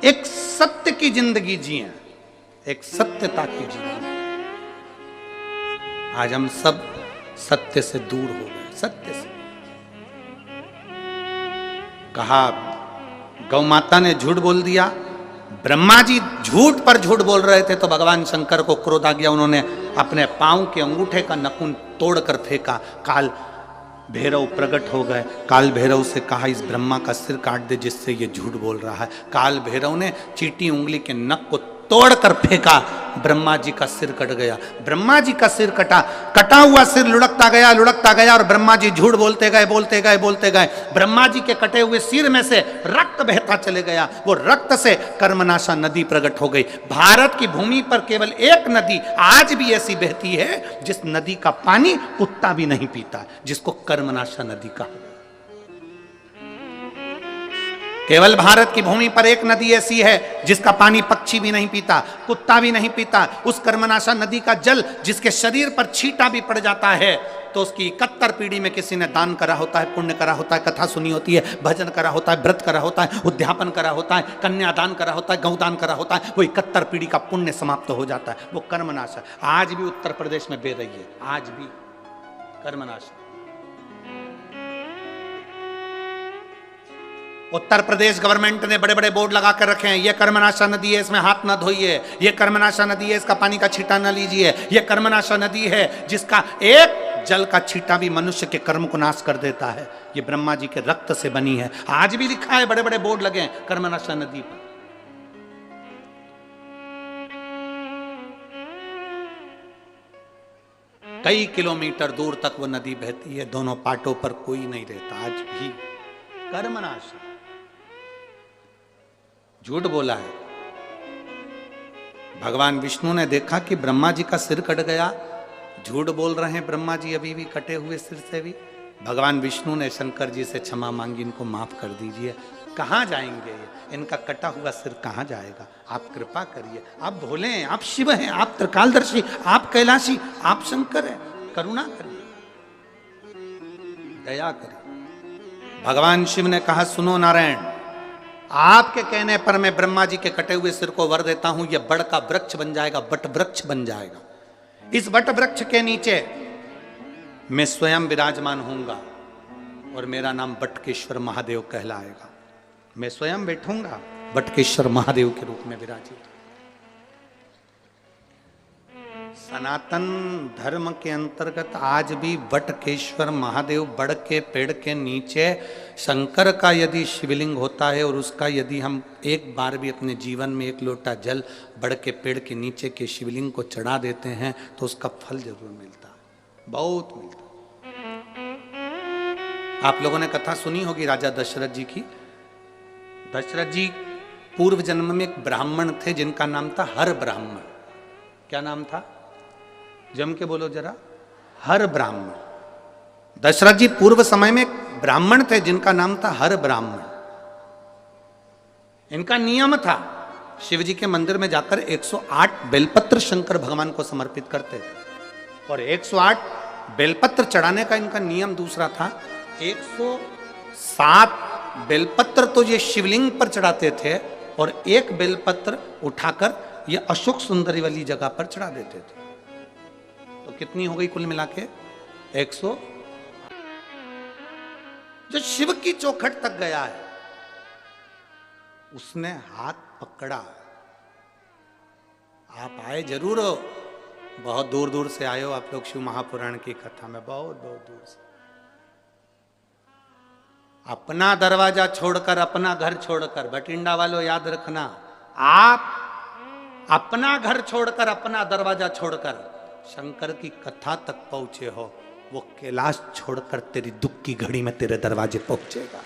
Speaker 1: एक सत्य की जिंदगी जिए, एक सत्यता की जिंदगी। आज हम सब सत्य से दूर हो गए, सत्य से। कहा गौ माता ने झूठ बोल दिया, ब्रह्मा जी झूठ पर झूठ बोल रहे थे तो भगवान शंकर को क्रोध आ गया, उन्होंने अपने पांव के अंगूठे का नखून तोड़कर फेंका, काल भैरव प्रकट हो गए। काल भैरव से कहा इस ब्रह्मा का सिर काट दे जिससे ये झूठ बोल रहा है। काल भैरव ने चींटी उंगली के नख को तोड़कर फेंका, ब्रह्मा जी का सिर कट गया। ब्रह्मा जी का सिर कटा, कटा हुआ सिर लुढ़कता गया और ब्रह्मा जी झूठ बोलते गए। ब्रह्मा जी के कटे हुए सिर में से रक्त बहता चले गया, वो रक्त से कर्मनाशा नदी प्रकट हो गई। भारत की भूमि पर केवल एक नदी आज भी ऐसी बहती है जिस नदी का पानी कुत्ता भी नहीं पीता, जिसको कर्मनाशा नदी कहा। केवल भारत की भूमि पर एक नदी ऐसी है जिसका पानी पक्षी भी नहीं पीता, कुत्ता भी नहीं पीता। उस कर्मनाशा नदी का जल जिसके शरीर पर छींटा भी पड़ जाता है तो उसकी 71 पीढ़ी में किसी ने दान करा होता है, पुण्य करा होता है, कथा सुनी होती है, भजन करा होता है, व्रत करा होता है, उद्यापन करा होता है, कन्यादान करा होता है, गौदान करा होता है, वो 71 पीढ़ी का पुण्य समाप्त हो जाता है। वो कर्मनाशा आज भी उत्तर प्रदेश में बह रही है, आज भी कर्मनाशा। उत्तर प्रदेश गवर्नमेंट ने बड़े बड़े बोर्ड लगा कर रखे हैं, ये कर्मनाशा नदी है, इसमें हाथ ना धोइए, ये कर्मनाशा नदी है, इसका पानी का छींटा ना लीजिए, ये कर्मनाशा नदी है जिसका एक जल का छींटा भी मनुष्य के कर्म को नाश कर देता है, ये ब्रह्मा जी के रक्त से बनी है। आज भी लिखा है, बड़े बड़े बोर्ड लगे हैं कर्मनाशा नदी पर। कई किलोमीटर दूर तक वो नदी बहती है, दोनों पाटों पर कोई नहीं रहता। आज भी कर्मनाशा, झूठ बोला है। भगवान विष्णु ने देखा कि ब्रह्मा जी का सिर कट गया, झूठ बोल रहे हैं ब्रह्मा जी अभी भी कटे हुए सिर से भी। भगवान विष्णु ने शंकर जी से क्षमा मांगी, इनको माफ कर दीजिए। कहाँ जाएंगे ये, इनका कटा हुआ सिर कहाँ जाएगा, आप कृपा करिए। आप भोले हैं, आप शिव हैं, आप त्रिकालदर्शी, आप कैलाशी, आप शंकर हैं, करुणा करिए, दया करिए। भगवान शिव ने कहा सुनो नारायण, आपके कहने पर मैं ब्रह्मा जी के कटे हुए सिर को वर देता हूं, यह बड़ का वृक्ष बन जाएगा, बट वृक्ष बन जाएगा। इस बट वृक्ष के नीचे मैं स्वयं विराजमान होऊंगा और मेरा नाम बटकेश्वर महादेव कहलाएगा। मैं स्वयं बैठूंगा बटकेश्वर महादेव के रूप में विराजित। सनातन धर्म के अंतर्गत आज भी बटकेश्वर महादेव बड़ के पेड़ के नीचे शंकर का यदि शिवलिंग होता है और उसका यदि हम एक बार भी अपने जीवन में एक लोटा जल बड़ के पेड़ के नीचे के शिवलिंग को चढ़ा देते हैं तो उसका फल जरूर मिलता है, बहुत मिलता है। आप लोगों ने कथा सुनी होगी राजा दशरथ जी की। दशरथ जी पूर्व जन्म में एक ब्राह्मण थे जिनका नाम था हर ब्राह्मण। क्या नाम था, जम के बोलो जरा, हर ब्राह्मण। दशरथ जी पूर्व समय में ब्राह्मण थे जिनका नाम था हर ब्राह्मण। इनका नियम था शिव जी के मंदिर में जाकर 108 बेलपत्र शंकर भगवान को समर्पित करते थे और 108 बेलपत्र चढ़ाने का इनका नियम दूसरा था। 107 बेलपत्र तो ये शिवलिंग पर चढ़ाते थे और एक बेलपत्र उठाकर ये अशोक सुंदरी वाली जगह पर चढ़ा देते थे। तो कितनी हो गई कुल मिला के 100। जो शिव की चौखट तक गया है उसने हाथ पकड़ा। आप आए जरूर हो, बहुत दूर दूर से आए हो आप लोग शिव महापुराण की कथा में, बहुत बहुत दूर से। अपना दरवाजा छोड़कर, अपना घर छोड़कर, बठिंडा वालों याद रखना, आप अपना घर छोड़कर, अपना दरवाजा छोड़कर शंकर की कथा तक पहुंचे हो, वो कैलाश छोड़कर तेरी दुख की घड़ी में तेरे दरवाजे पहुंचेगा।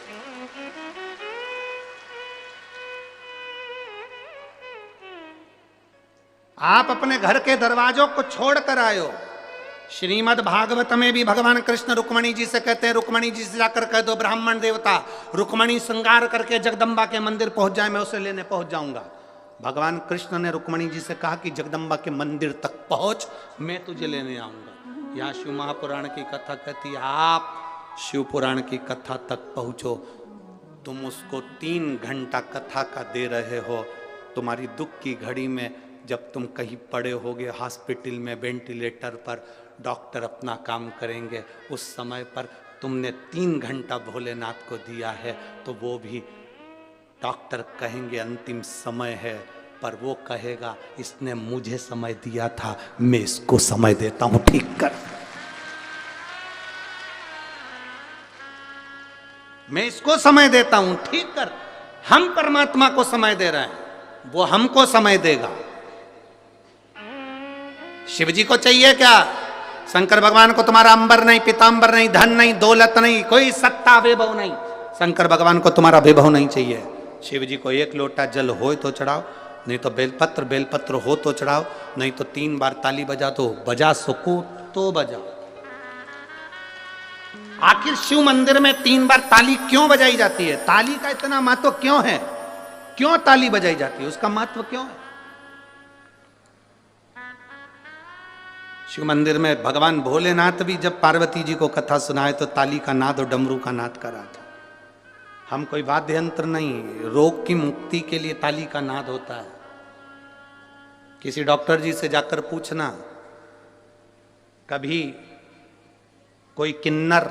Speaker 1: आप अपने घर के दरवाजों को छोड़कर आए हो। श्रीमद् भागवत में भी भगवान कृष्ण रुक्मणी जी से कहते हैं, रुक्मणी जी से जाकर कह दो ब्राह्मण देवता रुक्मणी श्रृंगार करके जगदम्बा के मंदिर पहुंच जाए, मैं उसे लेने पहुंच जाऊंगा। भगवान कृष्ण ने रुक्मणी जी से कहा कि जगदम्बा के मंदिर तक पहुंच, मैं तुझे लेने आऊंगा। यहां शिव महापुराण की कथा कहती, आप शिव पुराण की कथा तक पहुंचो। तुम उसको 3 घंटा कथा का दे रहे हो। तुम्हारी दुख की घड़ी में जब तुम कहीं पड़े होगे हॉस्पिटल में वेंटिलेटर पर, डॉक्टर अपना काम करेंगे, उस समय पर तुमने 3 घंटा भोलेनाथ को दिया है, तो वो भी डॉक्टर कहेंगे अंतिम समय है, पर वो कहेगा इसने मुझे समय दिया था, मैं इसको समय देता हूं, ठीक कर। मैं इसको समय देता हूं, ठीक कर। हम परमात्मा को समय दे रहे हैं, वो हमको समय देगा। शिव जी को चाहिए क्या? शंकर भगवान को तुम्हारा अंबर नहीं, पीतांबर नहीं, धन नहीं, दौलत नहीं, कोई सत्ता वैभव नहीं। शंकर भगवान को तुम्हारा वैभव नहीं चाहिए। शिव जी को 1 लोटा जल हो तो चढ़ाओ, नहीं तो बेलपत्र हो तो चढ़ाओ, नहीं तो 3 बार ताली बजा दो, बजा सको तो बजाओ। आखिर शिव मंदिर में 3 बार ताली क्यों बजाई जाती है? ताली का इतना महत्व क्यों है? क्यों ताली बजाई जाती है? उसका महत्व क्यों है? शिव मंदिर में भगवान भोलेनाथ भी जब पार्वती जी को कथा सुनाए तो ताली का नाद और डमरू का नाद करा था। हम कोई वाद्य यंत्र नहीं, रोग की मुक्ति के लिए ताली का नाद होता है। किसी डॉक्टर जी से जाकर पूछना, कभी कोई किन्नर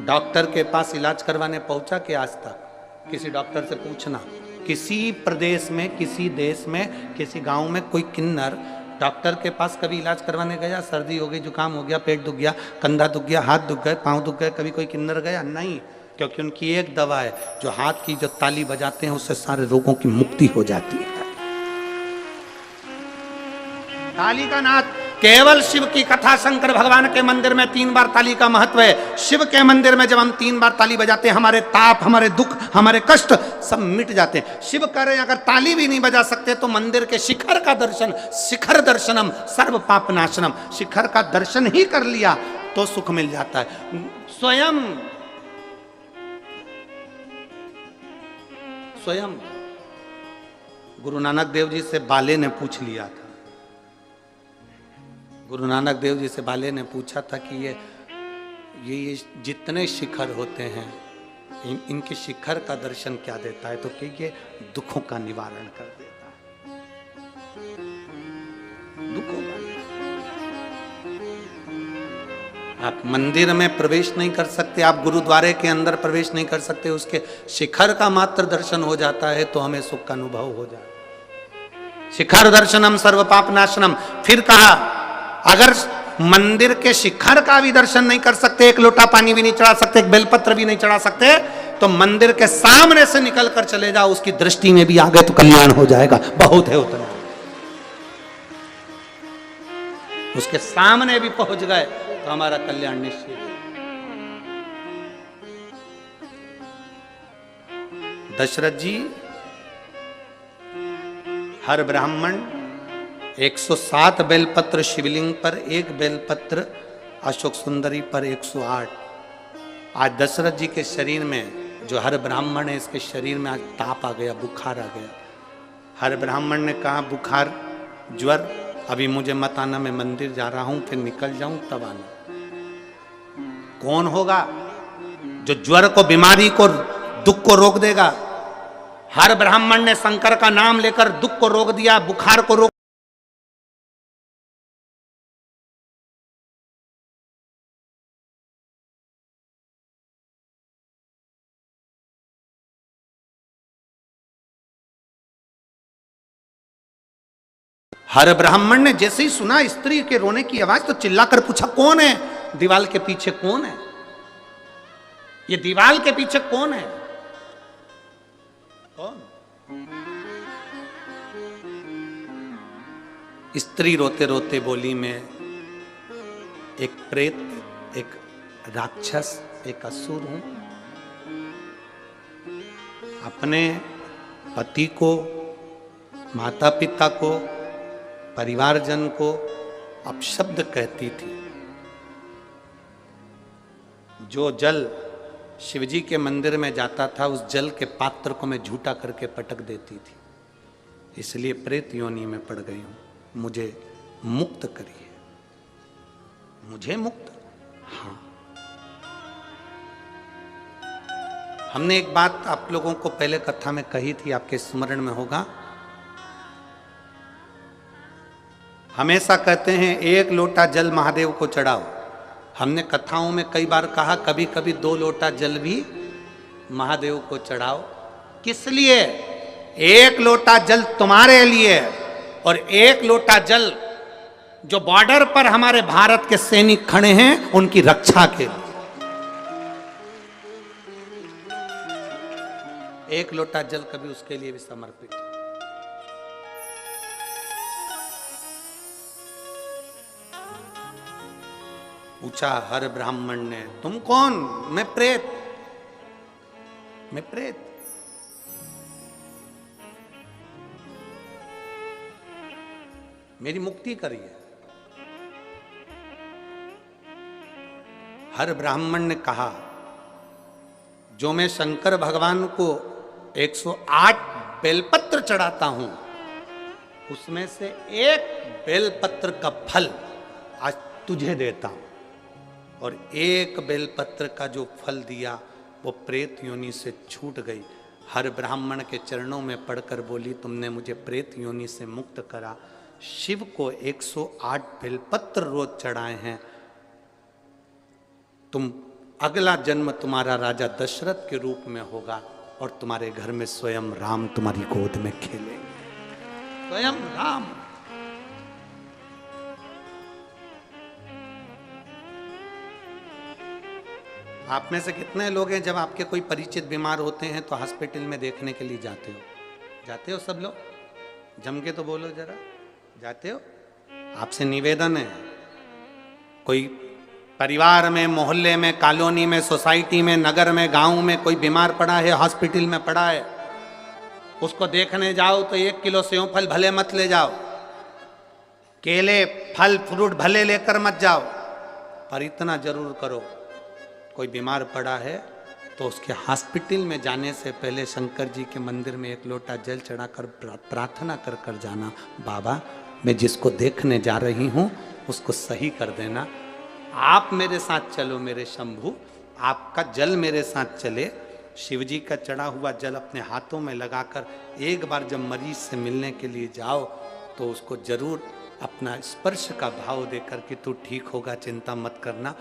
Speaker 1: डॉक्टर के पास इलाज करवाने पहुंचा कि आज तक? किसी डॉक्टर से पूछना, किसी प्रदेश में, किसी देश में, किसी गांव में कोई किन्नर डॉक्टर के पास कभी इलाज करवाने गया? सर्दी हो गई, जुकाम हो गया, पेट दुख गया, कंधा दुख गया, हाथ दुख गए, पांव दुख गए, कभी कोई किन्नर गया? नहीं, क्योंकि उनकी एक दवा है, जो हाथ की जो ताली बजाते हैं उससे सारे रोगों की मुक्ति हो जाती है। ताली का नाद केवल शिव की कथा, शंकर भगवान के मंदिर में 3 बार ताली का महत्व है। शिव के मंदिर में जब हम 3 बार ताली बजाते हैं, हमारे ताप, हमारे दुख, हमारे कष्ट सब मिट जाते हैं। शिव कह रहे हैं अगर ताली भी नहीं बजा सकते तो मंदिर के शिखर का दर्शन, शिखर दर्शनम सर्व पाप नाशनम, शिखर का दर्शन ही कर लिया तो सुख मिल जाता है। स्वयं गुरु नानक देव जी से बाले ने पूछ लिया था। गुरु नानक देव जी से बाले ने पूछा था कि ये जितने शिखर होते हैं, इनके शिखर का दर्शन क्या देता है? तो कि ये दुखों का निवारण कर देता है। दुखों का, आप मंदिर में प्रवेश नहीं कर सकते, आप गुरुद्वारे के अंदर प्रवेश नहीं कर सकते, उसके शिखर का मात्र दर्शन हो जाता है तो हमें सुख का अनुभव हो जाता है। शिखर दर्शनम सर्व पाप नाशनम। फिर कहा अगर मंदिर के शिखर का भी दर्शन नहीं कर सकते, 1 लोटा पानी भी नहीं चढ़ा सकते, 1 बेलपत्र भी नहीं चढ़ा सकते, तो मंदिर के सामने से निकल कर चले जाओ, उसकी दृष्टि में भी आ गए तो कल्याण हो जाएगा। बहुत है उतना, उसके सामने भी पहुंच गए तो हमारा कल्याण निश्चित है। दशरथ जी, हर ब्राह्मण 107 बेलपत्र शिवलिंग पर, 1 बेलपत्र अशोक सुंदरी पर 108। आज दशरथ जी के शरीर में, जो हर ब्राह्मण है, इसके शरीर में आज ताप आ गया, बुखार आ गया। हर ब्राह्मण ने कहा बुखार, ज्वर, अभी मुझे मत आना, मैं मंदिर जा रहा हूं, फिर निकल जाऊं तब आना। कौन होगा जो ज्वर को, बीमारी को, दुख को रोक देगा? हर ब्राह्मण ने शंकर का नाम लेकर दुख को रोक दिया, बुखार को रोक। हर ब्राह्मण ने जैसे ही सुना स्त्री के रोने की आवाज तो चिल्लाकर पूछा, कौन है? दीवाल के पीछे कौन है? ये दीवाल के पीछे कौन है? कौन? स्त्री रोते रोते बोली, मैं एक प्रेत, एक राक्षस, एक असुर हूं। अपने पति को, माता पिता को, परिवारजन को अपशब्द कहती थी। जो जल शिवजी के मंदिर में जाता था उस जल के पात्र को मैं झूठा करके पटक देती थी, इसलिए प्रेत योनि में पड़ गई हूं। मुझे मुक्त करिए, मुझे मुक्त। हाँ, हमने एक बात आप लोगों को पहले कथा में कही थी, आपके स्मरण में होगा। हमेशा कहते हैं एक लोटा जल महादेव को चढ़ाओ। हमने कथाओं में कई बार कहा कभी कभी 2 लोटा जल भी महादेव को चढ़ाओ। किस लिए? 1 लोटा जल तुम्हारे लिए और 1 लोटा जल जो बॉर्डर पर हमारे भारत के सैनिक खड़े हैं उनकी रक्षा के लिए। 1 लोटा जल कभी उसके लिए भी समर्पित। पूछा हर ब्राह्मण ने, तुम कौन? मैं प्रेत, मैं प्रेत। मेरी मुक्ति करिए। हर ब्राह्मण ने कहा, जो मैं शंकर भगवान को 108 बेलपत्र चढ़ाता हूं उसमें से 1 बेलपत्र का फल आज तुझे देता हूं। और 1 बेलपत्र का जो फल दिया वो प्रेत योनि से छूट गई। हर ब्राह्मण के चरणों में पड़कर बोली, तुमने मुझे प्रेत योनि से मुक्त करा। शिव को 108 बेलपत्र रोज चढ़ाए हैं। तुम अगला जन्म तुम्हारा राजा दशरथ के रूप में होगा और तुम्हारे घर में स्वयं राम तुम्हारी गोद में खेलेंगे। स्वयं राम। आप में से कितने लोग हैं जब आपके कोई परिचित बीमार होते हैं तो हॉस्पिटल में देखने के लिए जाते हो? जाते हो सब लोग? जम के तो बोलो जरा, जाते हो? आपसे निवेदन है, कोई परिवार में, मोहल्ले में, कॉलोनी में, सोसाइटी में, नगर में, गांव में कोई बीमार पड़ा है, हॉस्पिटल में पड़ा है, उसको देखने जाओ तो 1 किलो सेव फल भले मत ले जाओ, केले फल फ्रूट भले लेकर मत जाओ, पर इतना जरूर करो, कोई बीमार पड़ा है तो उसके हॉस्पिटल में जाने से पहले शंकर जी के मंदिर में 1 लोटा जल चढ़ाकर प्रार्थना कर कर जाना, बाबा मैं जिसको देखने जा रही हूँ उसको सही कर देना। आप मेरे साथ चलो मेरे शंभू, आपका जल मेरे साथ चले। शिवजी का चढ़ा हुआ जल अपने हाथों में लगाकर एक बार जब मरीज से मिलने के लिए जाओ तो उसको जरूर अपना स्पर्श का भाव देकर कि तू ठीक होगा, चिंता मत करना,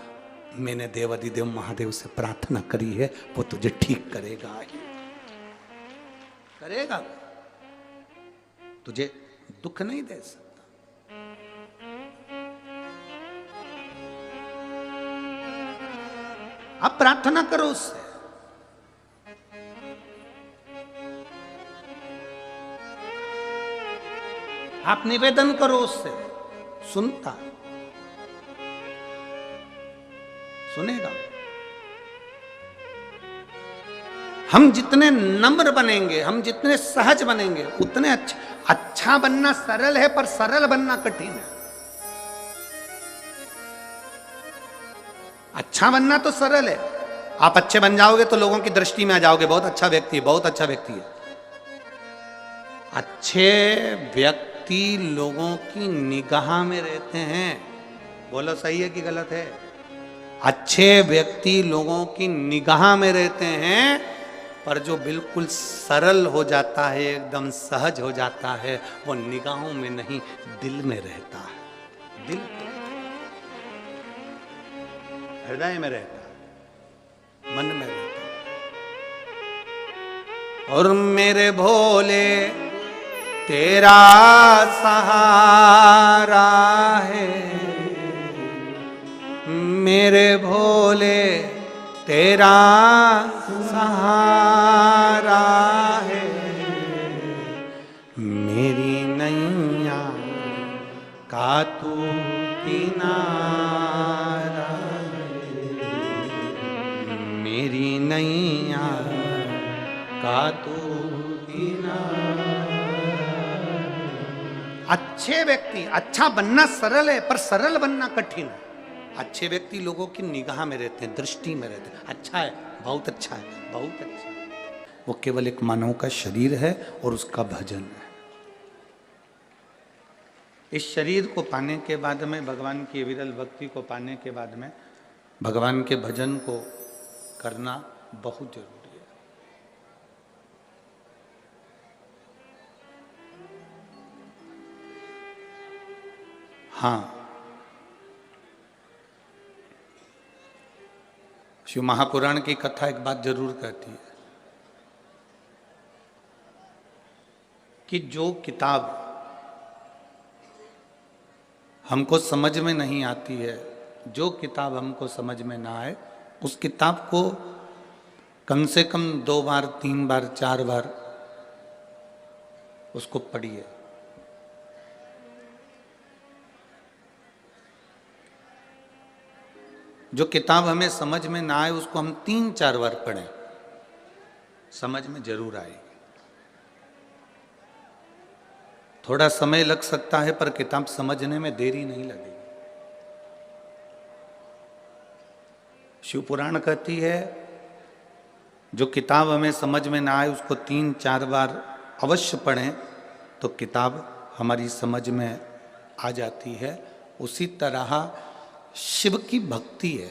Speaker 1: मैंने देवाधिदेव महादेव से प्रार्थना करी है, वो तुझे ठीक करेगा ही करेगा, तुझे दुख नहीं दे सकता। आप प्रार्थना करो उससे। आप निवेदन करो उससे, सुनता, सुनेगा। हम जितने नम्र बनेंगे, हम जितने सहज बनेंगे उतने अच्छा बनना सरल है पर सरल बनना कठिन है। अच्छा बनना तो सरल है, आप अच्छे बन जाओगे तो लोगों की दृष्टि में आ जाओगे, बहुत अच्छा व्यक्ति है, बहुत अच्छा व्यक्ति है। अच्छे व्यक्ति लोगों की निगाह में रहते हैं। बोलो सही है कि गलत है? अच्छे व्यक्ति लोगों की निगाह में रहते हैं पर जो बिल्कुल सरल हो जाता है, एकदम सहज हो जाता है, वो निगाहों में नहीं दिल में रहता है। दिल पे, हृदय में रहता है, मन में रहता है। और मेरे भोले तेरा सहारा है, मेरे भोले तेरा सहारा है, मेरी नैया का तू किनारा, मेरी नैया का तू किनारा। अच्छे व्यक्ति, अच्छा बनना सरल है पर सरल बनना कठिन है। अच्छे व्यक्ति लोगों की निगाह में रहते हैं, दृष्टि में रहते हैं। अच्छा है, बहुत अच्छा है, बहुत अच्छा है। वो केवल एक मानव का शरीर है और उसका भजन है। इस शरीर को पाने के बाद में, भगवान की विरल भक्ति को पाने के बाद में, भगवान के भजन को करना बहुत जरूरी है। हाँ, शिव महापुराण की कथा एक बात जरूर कहती है कि जो किताब हमको समझ में नहीं आती है, जो किताब हमको समझ में ना आए, उस किताब को कम से कम 2 बार, 3 बार, 4 बार उसको पढ़िए। जो किताब हमें समझ में ना आए उसको हम 3-4 बार पढ़ें, समझ में जरूर आएगी। थोड़ा समय लग सकता है पर किताब समझने में देरी नहीं लगेगी। शिव पुराण कहती है जो किताब हमें समझ में ना आए उसको 3-4 बार अवश्य पढ़ें तो किताब हमारी समझ में आ जाती है। उसी तरह शिव की भक्ति है।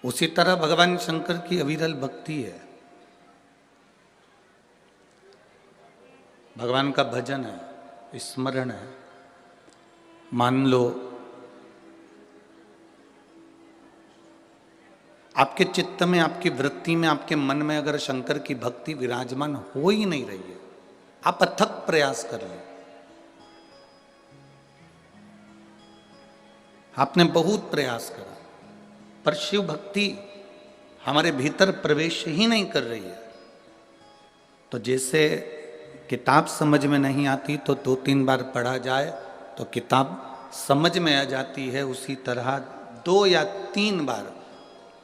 Speaker 1: उसी तरह भगवान शंकर की अविरल भक्ति है, भगवान का भजन है, स्मरण है। मान लो आपके चित्त में, आपकी वृत्ति में, आपके मन में अगर शंकर की भक्ति विराजमान हो ही नहीं रही है, आप अथक प्रयास कर लें। आपने बहुत प्रयास करा पर शिव भक्ति हमारे भीतर प्रवेश ही नहीं कर रही है। तो जैसे किताब समझ में नहीं आती तो 2-3 बार पढ़ा जाए तो किताब समझ में आ जाती है, उसी तरह 2 या 3 बार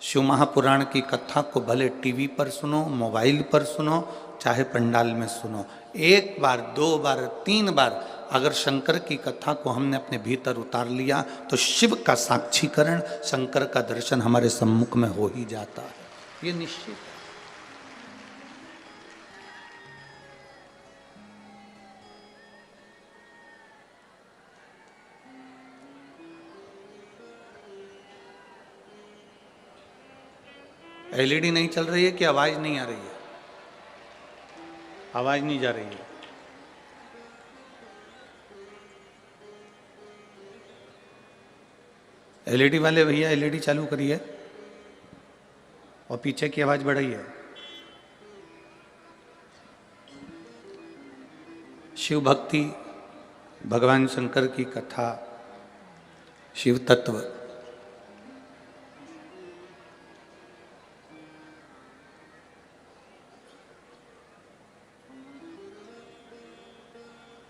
Speaker 1: शिव महापुराण की कथा को भले टीवी पर सुनो, मोबाइल पर सुनो, चाहे पंडाल में सुनो, 1 बार, 2 बार, 3 बार अगर शंकर की कथा को हमने अपने भीतर उतार लिया तो शिव का साक्षीकरण, शंकर का दर्शन हमारे सम्मुख में हो ही जाता है, ये निश्चित है। एलईडी नहीं चल रही है कि आवाज नहीं आ रही है? आवाज नहीं जा रही है। एलईडी वाले भैया एलईडी चालू करिए और पीछे की आवाज बढ़ाइए। शिव भक्ति, भगवान शंकर की कथा, शिव तत्व,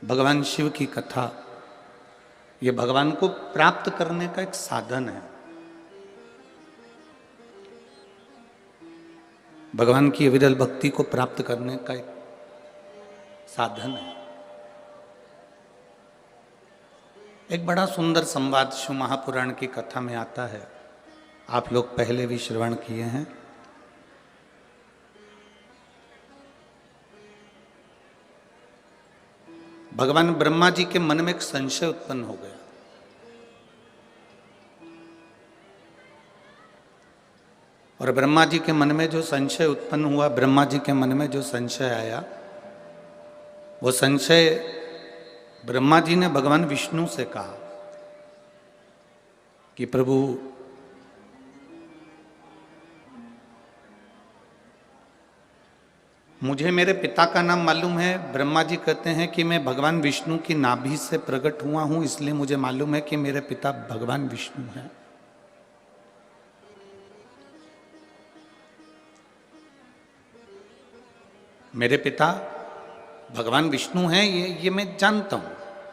Speaker 1: भगवान शिव की कथा, ये भगवान को प्राप्त करने का एक साधन है। भगवान की विरल भक्ति को प्राप्त करने का एक साधन है। एक बड़ा सुंदर संवाद शिव महापुराण की कथा में आता है, आप लोग पहले भी श्रवण किए हैं। भगवान ब्रह्मा जी के मन में एक संशय उत्पन्न हो गया। और ब्रह्मा जी के मन में जो संशय उत्पन्न हुआ, ब्रह्मा जी के मन में जो संशय आया, वो संशय ब्रह्मा जी ने भगवान विष्णु से कहा कि प्रभु, मुझे मेरे पिता का नाम मालूम है। ब्रह्मा जी कहते हैं कि मैं भगवान विष्णु की नाभि से प्रकट हुआ हूं, इसलिए मुझे मालूम है कि मेरे पिता भगवान विष्णु हैं। मेरे पिता भगवान विष्णु हैं, ये मैं जानता हूं।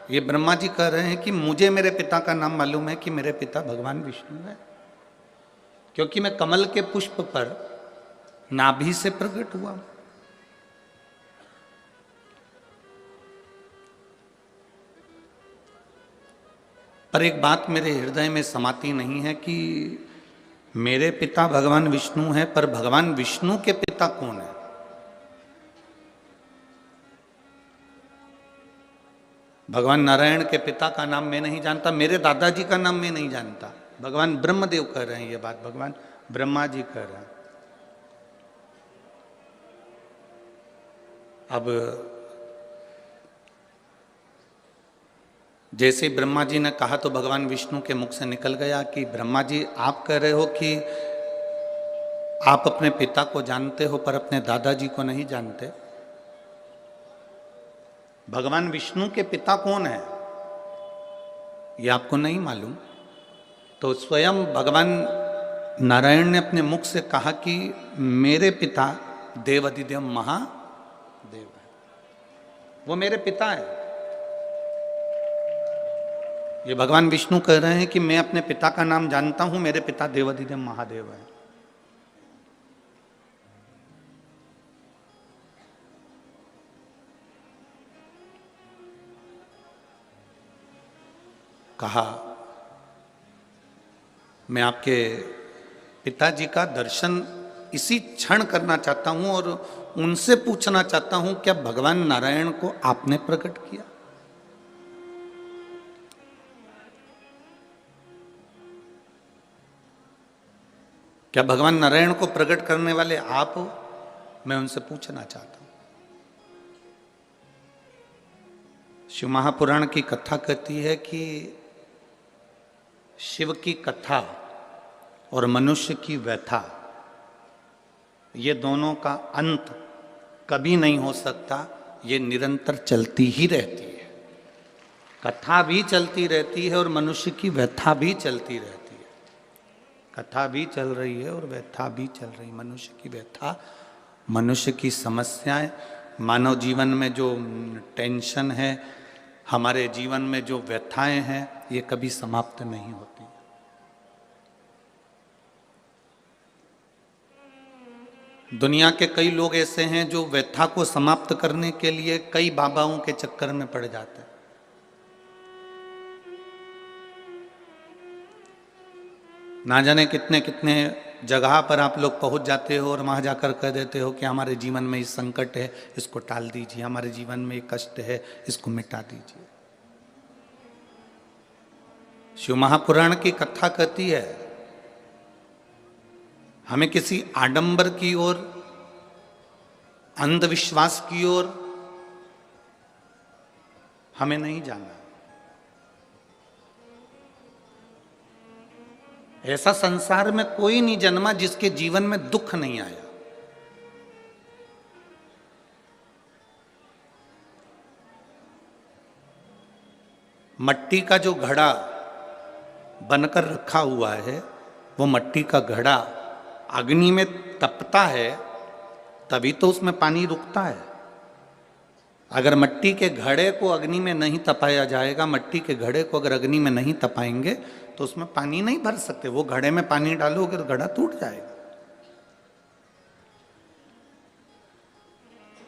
Speaker 1: ये ब्रह्मा जी कह रहे हैं कि मुझे मेरे पिता का नाम मालूम है कि मेरे पिता भगवान विष्णु हैं, क्योंकि मैं कमल के पुष्प पर नाभि से प्रकट हुआ। पर एक बात मेरे हृदय में समाती नहीं है कि मेरे पिता भगवान विष्णु हैं, पर भगवान विष्णु के पिता कौन है? भगवान नारायण के पिता का नाम मैं नहीं जानता, मेरे दादाजी का नाम मैं नहीं जानता। भगवान ब्रह्मदेव कह रहे हैं ये बात, भगवान ब्रह्मा जी कह रहे हैं। अब जैसे ब्रह्मा जी ने कहा तो भगवान विष्णु के मुख से निकल गया कि ब्रह्मा जी, आप कह रहे हो कि आप अपने पिता को जानते हो पर अपने दादाजी को नहीं जानते। भगवान विष्णु के पिता कौन है ये आपको नहीं मालूम। तो स्वयं भगवान नारायण ने अपने मुख से कहा कि मेरे पिता देवाधिदेव महादेव है, वो मेरे पिता है। ये भगवान विष्णु कह रहे हैं कि मैं अपने पिता का नाम जानता हूं, मेरे पिता देवाधिदेव महादेव है। कहा, मैं आपके पिताजी का दर्शन इसी क्षण करना चाहता हूं और उनसे पूछना चाहता हूं, क्या भगवान नारायण को आपने प्रकट किया? क्या भगवान नारायण को प्रकट करने वाले आप हो? मैं उनसे पूछना चाहता हूं। शिव महापुराण की कथा कहती है कि शिव की कथा और मनुष्य की व्यथा, ये दोनों का अंत कभी नहीं हो सकता, ये निरंतर चलती ही रहती है। कथा भी चलती रहती है और मनुष्य की व्यथा भी चलती रहती है। कथा भी चल रही है और व्यथा भी चल रही है। मनुष्य की व्यथा, मनुष्य की समस्याएं, मानव जीवन में जो टेंशन है, हमारे जीवन में जो व्यथाएं हैं, ये कभी समाप्त नहीं होती। दुनिया के कई लोग ऐसे हैं जो व्यथा को समाप्त करने के लिए कई बाबाओं के चक्कर में पड़ जाते हैं। ना जाने कितने कितने जगह पर आप लोग पहुंच जाते हो और वहां जाकर कह देते हो कि हमारे जीवन में ये संकट है, इसको टाल दीजिए, हमारे जीवन में ये कष्ट है, इसको मिटा दीजिए। शिव महापुराण की कथा कहती है, हमें किसी आडंबर की ओर, अंधविश्वास की ओर हमें नहीं जाना। ऐसा संसार में कोई नहीं जन्मा जिसके जीवन में दुख नहीं आया। मट्टी का जो घड़ा बनकर रखा हुआ है, वो मट्टी का घड़ा अग्नि में तपता है तभी तो उसमें पानी रुकता है। अगर मट्टी के घड़े को अग्नि में नहीं तपाया जाएगा, मट्टी के घड़े को अगर अग्नि में नहीं तपाएंगे तो उसमें पानी नहीं भर सकते। वो घड़े में पानी डालोगे तो घड़ा टूट जाएगा।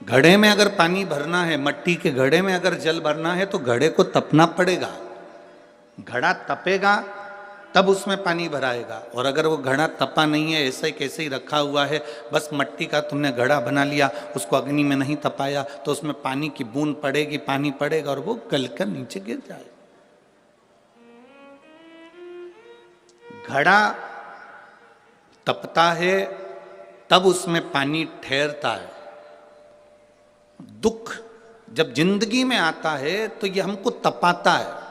Speaker 1: घड़े में अगर पानी भरना है, मट्टी के घड़े में अगर जल भरना है तो घड़े को तपना पड़ेगा। घड़ा तपेगा तब उसमें पानी भराएगा। और अगर वो घड़ा तपा नहीं है, ऐसे कैसे ही रखा हुआ है, बस मट्टी का तुमने घड़ा बना लिया, उसको अग्नि में नहीं तपाया, तो उसमें पानी की बूंद पड़ेगी, पानी पड़ेगा और वो गलकर नीचे गिर जाएगा। घड़ा तपता है तब उसमें पानी ठहरता है। दुख जब जिंदगी में आता है तो ये हमको तपाता है।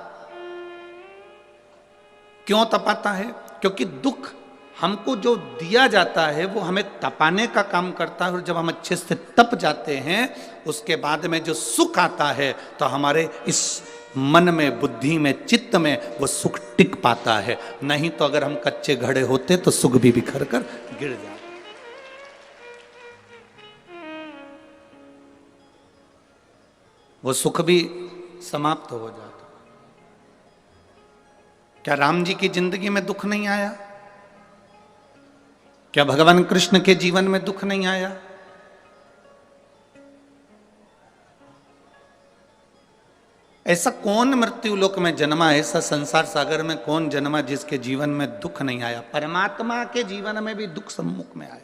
Speaker 1: क्यों तपाता है? क्योंकि दुख हमको जो दिया जाता है वो हमें तपाने का काम करता है, और जब हम अच्छे से तप जाते हैं उसके बाद में जो सुख आता है तो हमारे इस मन में, बुद्धि में, चित्त में वो सुख टिक पाता है। नहीं तो अगर हम कच्चे घड़े होते तो सुख भी बिखर कर गिर जाता। वो सुख भी समाप्त हो जाता। क्या राम जी की जिंदगी में दुख नहीं आया? क्या भगवान कृष्ण के जीवन में दुख नहीं आया? ऐसा कौन मृत्यु लोक में जन्मा, ऐसा संसार सागर में कौन जन्मा जिसके जीवन में दुख नहीं आया? परमात्मा के जीवन में भी दुख सम्मुख में आया।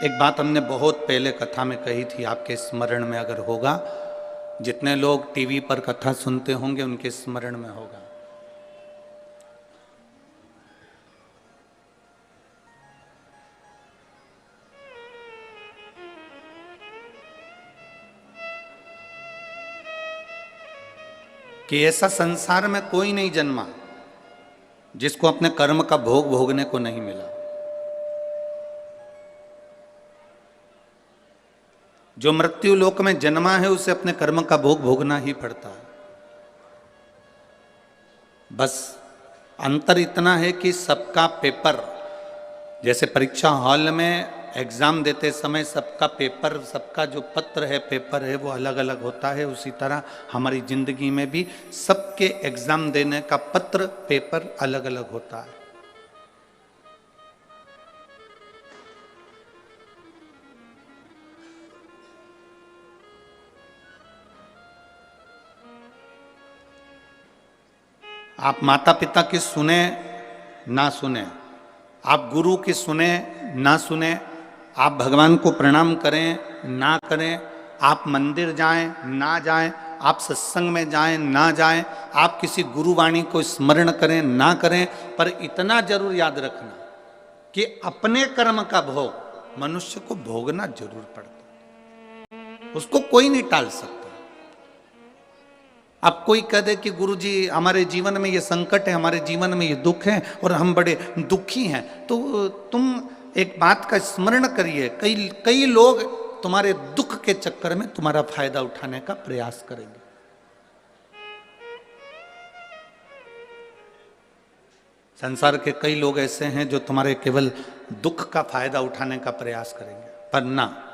Speaker 1: एक बात हमने बहुत पहले कथा में कही थी, आपके स्मरण में अगर होगा, जितने लोग टीवी पर कथा सुनते होंगे उनके स्मरण में होगा। कि ऐसा संसार में कोई नहीं जन्मा जिसको अपने कर्म का भोग भोगने को नहीं मिला। जो मृत्यु लोक में जन्मा है उसे अपने कर्म का भोग भोगना ही पड़ता है। बस अंतर इतना है कि सबका पेपर, जैसे परीक्षा हॉल में एग्जाम देते समय सबका पेपर, सबका जो पत्र है, पेपर है, वो अलग अलग होता है, उसी तरह हमारी जिंदगी में भी सबके एग्जाम देने का पत्र, पेपर अलग अलग होता है। आप माता पिता की सुने ना सुने, आप गुरु की सुने ना सुने, आप भगवान को प्रणाम करें ना करें, आप मंदिर जाएं ना जाएं, आप सत्संग में जाएं ना जाएं, आप किसी गुरुवाणी को स्मरण करें ना करें, पर इतना जरूर याद रखना कि अपने कर्म का भोग मनुष्य को भोगना जरूर पड़ता है। उसको कोई नहीं टाल सकता। अब कोई कह दे कि गुरुजी हमारे जीवन में ये संकट है, हमारे जीवन में ये दुख है और हम बड़े दुखी हैं, तो तुम एक बात का स्मरण करिए, कई लोग तुम्हारे दुख के चक्कर में तुम्हारा फायदा उठाने का प्रयास करेंगे। संसार के कई लोग ऐसे हैं जो तुम्हारे केवल दुख का फायदा उठाने का प्रयास करेंगे, पर ना।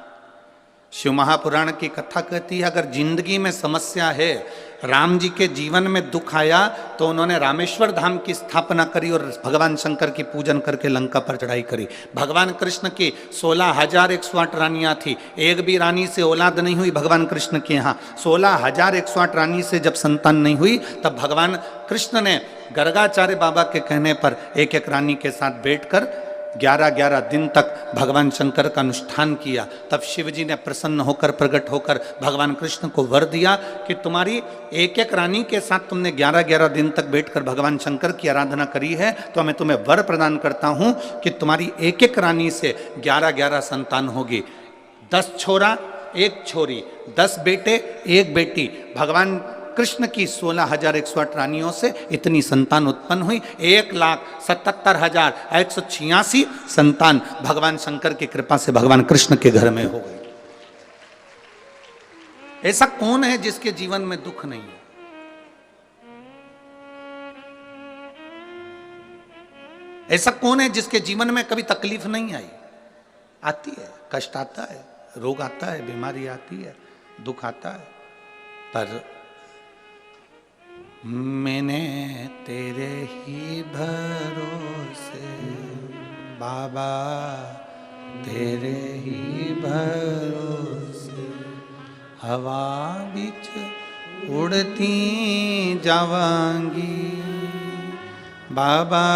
Speaker 1: शिव महापुराण की कथा कहती है, अगर जिंदगी में समस्या है, राम जी के जीवन में दुख आया तो उन्होंने रामेश्वर धाम की स्थापना करी और भगवान शंकर की पूजन करके लंका पर चढ़ाई करी। भगवान कृष्ण की 16,108 रानियां थी, एक भी रानी से औलाद नहीं हुई। भगवान कृष्ण के यहाँ 16,108 रानी से जब संतान नहीं हुई, तब भगवान कृष्ण ने गर्गाचार्य बाबा के कहने पर एक एक रानी के साथ बैठकर 11-11 दिन तक भगवान शंकर का अनुष्ठान किया। तब शिव जी ने प्रसन्न होकर, प्रकट होकर भगवान कृष्ण को वर दिया कि तुम्हारी एक एक रानी के साथ तुमने 11-11 दिन तक बैठकर भगवान शंकर की आराधना करी है, तो मैं तुम्हें वर प्रदान करता हूं कि तुम्हारी एक एक रानी से 11-11 संतान होगी। 10 छोरा 1 छोरी, 10 बेटे 1 बेटी। भगवान कृष्ण की 16,108 रानियों से इतनी संतान उत्पन्न हुई। 1,77,186 संतान भगवान शंकर की कृपा से भगवान कृष्ण के घर में हो गई। ऐसा कौन है जिसके जीवन में दुख नहीं है? ऐसा कौन है जिसके जीवन में कभी तकलीफ नहीं आई? आती है, कष्ट आता है, रोग आता है, बीमारी आती है, दुख आता है, पर मैंने तेरे ही भरोसे बाबा, तेरे ही भरोसे हवा बिच उड़ती जावांगी बाबा,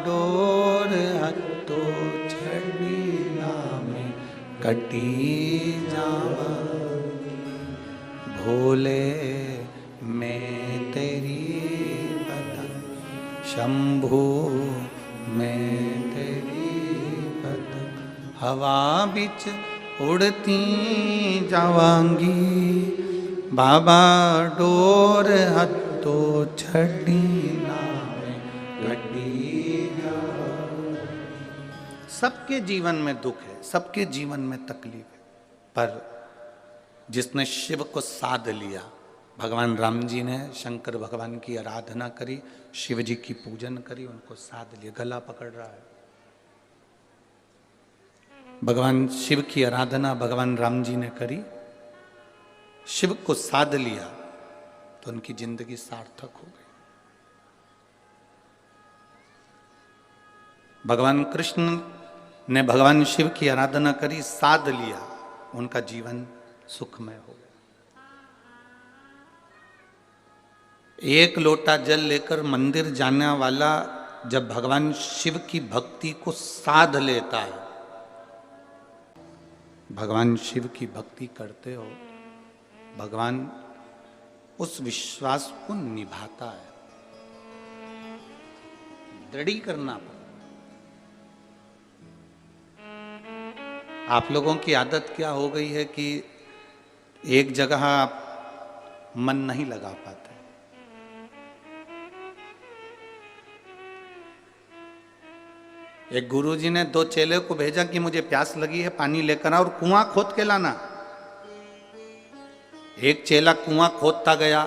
Speaker 1: डोर हथो छड़ी नामे कटी जावांगी भोले मैं तेरी बदन शंभू मैं तेरी बदन हवा बिच उड़ती जावांगी बाबा, डोर हथो छड़ी नामे कटी जावांगी। सबके जीवन में दुख है, सबके जीवन में तकलीफ है, पर जिसने शिव को साध लिया, भगवान राम जी ने शंकर भगवान की आराधना करी, शिव जी की पूजन करी, उनको साध लिया, गला पकड़ रहा है। भगवान शिव की आराधना भगवान राम जी ने करी, शिव को साध लिया, तो उनकी जिंदगी सार्थक हो गई। भगवान कृष्ण ने भगवान शिव की आराधना करी, साध लिया, उनका जीवन सुखमय हो गया। एक लोटा जल लेकर मंदिर जाने वाला जब भगवान शिव की भक्ति को साध लेता है, भगवान शिव की भक्ति करते हो, भगवान उस विश्वास को निभाता है। दृढ़ी करना पड़ता। आप लोगों की आदत क्या हो गई है कि एक जगह आप मन नहीं लगा पाते। एक गुरुजी ने 2 चेले को भेजा कि मुझे प्यास लगी है, पानी लेकर आ और कुआं खोद के लाना। एक चेला कुआं खोदता गया,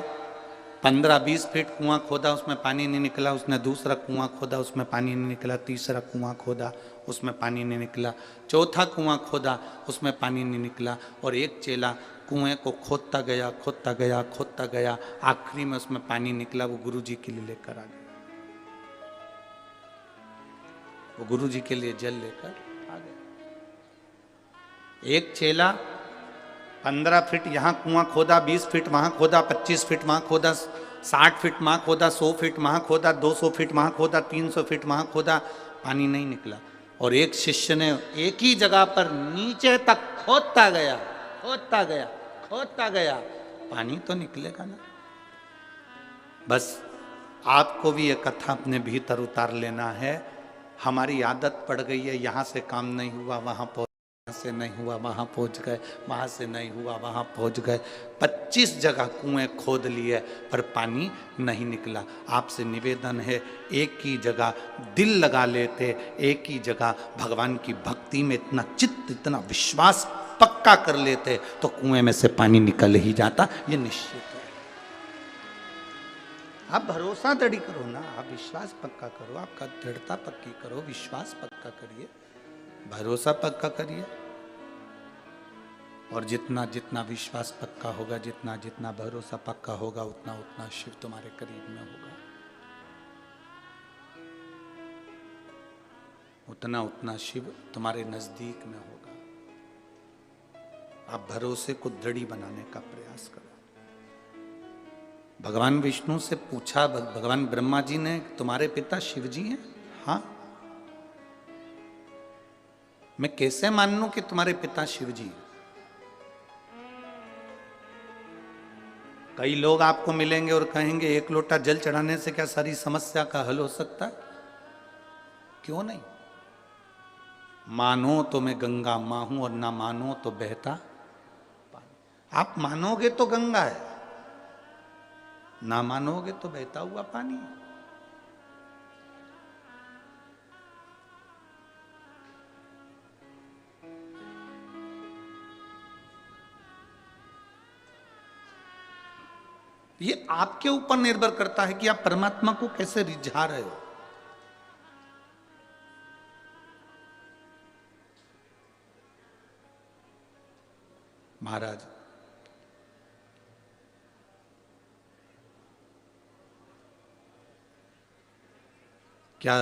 Speaker 1: 15-20 फीट कुआं खोदा, उसमें पानी नहीं निकला। उसने दूसरा कुआं खोदा, उसमें पानी नहीं निकला। तीसरा कुआं खोदा, उसमें पानी नहीं निकला। चौथा कुआं खोदा, उसमें पानी नहीं निकला। और एक चेला कुएं को खोदता गया, खोदता गया, खोदता गया, आखिरी में उसमें पानी निकला। वो गुरुजी के लिए लेकर आ गया, वो गुरुजी के लिए जल लेकर आ गया। एक चेला 15 फीट यहाँ कुआं खोदा, 20 फीट वहां खोदा, 25 फीट वहां खोदा, 60 फीट वहां खोदा, 100 फीट वहां खोदा, 200 फीट वहां खोदा, 300 फीट वहां खोदा, पानी नहीं निकला। और एक शिष्य ने एक ही जगह पर नीचे तक खोदता गया, खोदता गया, खोदता गया, पानी तो निकलेगा ना। बस आपको भी ये कथा अपने भीतर उतार लेना है। हमारी आदत पड़ गई है, यहाँ से काम नहीं हुआ वहाँ पहुँच, यहाँ से नहीं हुआ वहाँ पहुँच गए, वहाँ से नहीं हुआ वहाँ पहुँच गए। 25 जगह कुएं खोद लिए पर पानी नहीं निकला। आपसे निवेदन है, एक ही जगह दिल लगा लेते, एक ही जगह भगवान की भक्ति में इतना चित्त, इतना विश्वास पक्का कर लेते तो कुएं में से पानी निकल ही जाता, ये निश्चित है। आप भरोसा दृढ़ी करो ना, आप विश्वास पक्का करो, आपका दृढ़ता पक्की करो, विश्वास पक्का करिए, भरोसा पक्का करिए। और जितना जितना विश्वास पक्का होगा, जितना जितना भरोसा पक्का होगा, उतना उतना शिव तुम्हारे करीब में होगा, उतना उतना शिव तुम्हारे नजदीक में होगा। आप भरोसे को दृढ़ी बनाने का प्रयास करो। भगवान विष्णु से पूछा, भगवान ब्रह्मा जी ने, तुम्हारे पिता शिव जी हैं? हाँ। मैं कैसे मान लूं कि तुम्हारे पिता शिव जी हैं? कई लोग आपको मिलेंगे और कहेंगे एक लोटा जल चढ़ाने से क्या सारी समस्या का हल हो सकता है? क्यों नहीं? मानो तो मैं गंगा मां हूं और ना मानो तो बहता पानी। आप मानोगे तो गंगा है, ना मानोगे तो बहता हुआ पानी। ये आपके ऊपर निर्भर करता है कि आप परमात्मा को कैसे रिझा रहे हो। महाराज, क्या